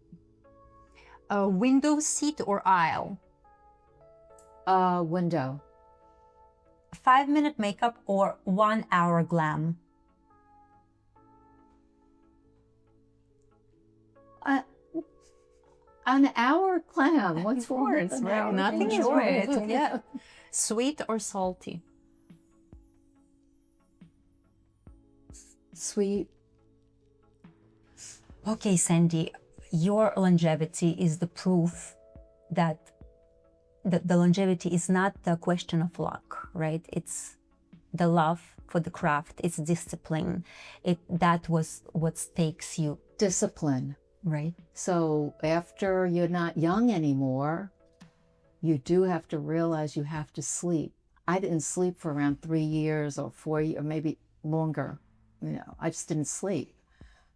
A window seat or aisle? Window. 5-minute makeup or 1 hour glam? An hour glam. What's wrong with an hour? Nothing is Enjoy right. it. Yeah. Sweet or salty? Sweet. Okay, Sandy, your longevity is the proof that the longevity is not the question of luck, right? It's the love for the craft, it's discipline. That was what takes you, Discipline. right? So after you're not young anymore, you do have to realize you have to sleep. I didn't sleep for around 3 years or 4 years, or maybe longer. You know, I just didn't sleep.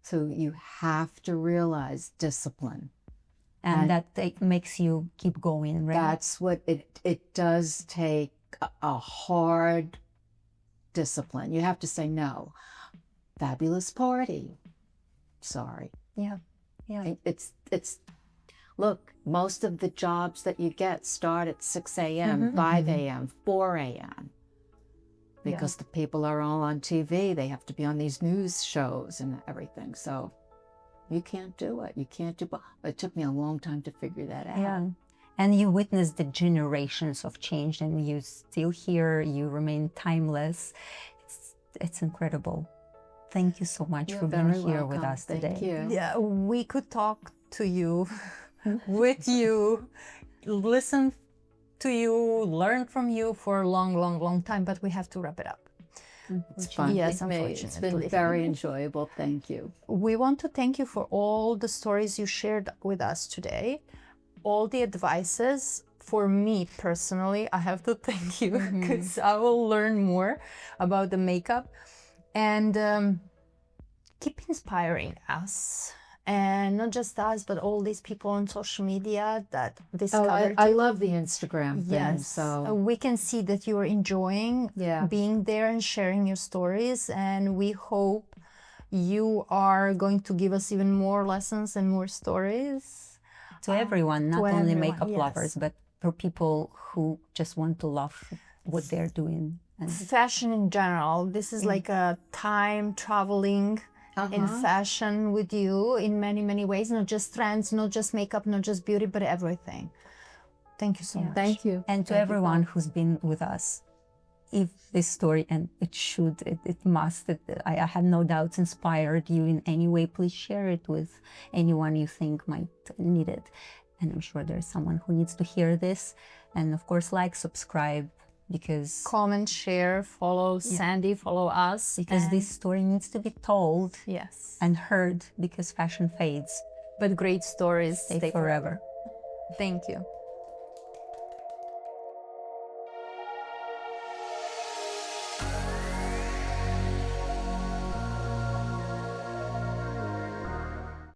So you have to realize discipline. And that makes you keep going, right? That's what it does take a hard discipline. You have to say no. Fabulous party. Sorry. Yeah. Yeah. It's look, most of the jobs that you get start at 6 a.m., 5 a.m., 4 a.m. because the people are all on TV. They have to be on these news shows and everything. So you can't do it. You can't do it. It took me a long time to figure that out. Yeah. And you witnessed the generations of change, and you still here, you remain timeless. It's incredible. Thank you so much for being here with us today. Thank you. Yeah, we could talk to you, with you, listen to you, learn from you for a long, long, long time, but we have to wrap it up. It's fun. Yes, It's been unfortunately. very enjoyable. Thank you. We want to thank you for all the stories you shared with us today, all the advices. For me personally, I have to thank you because I will learn more about the makeup, and keep inspiring us, and not just us, but all these people on social media that discovered. I love the Instagram thing. Yes, So we can see that you are enjoying being there and sharing your stories, and we hope you are going to give us even more lessons and more stories. To everyone, not to only everyone, makeup yes. lovers, but for people who just want to love what they're doing. And Fashion in general, this is like a time traveling in fashion with you in many, many ways, not just trends, not just makeup, not just beauty, but everything. Thank you so much. thank you. And to everyone who's been with us, if this story, and it must, I have no doubts, inspired you in any way, please share it with anyone you think might need it. And I'm sure there's someone who needs to hear this. And of course, like, subscribe, because Comment, share, follow Sandy, follow us. because this story needs to be told Yes, and heard, because fashion fades. but great stories Stay forever. Thank you.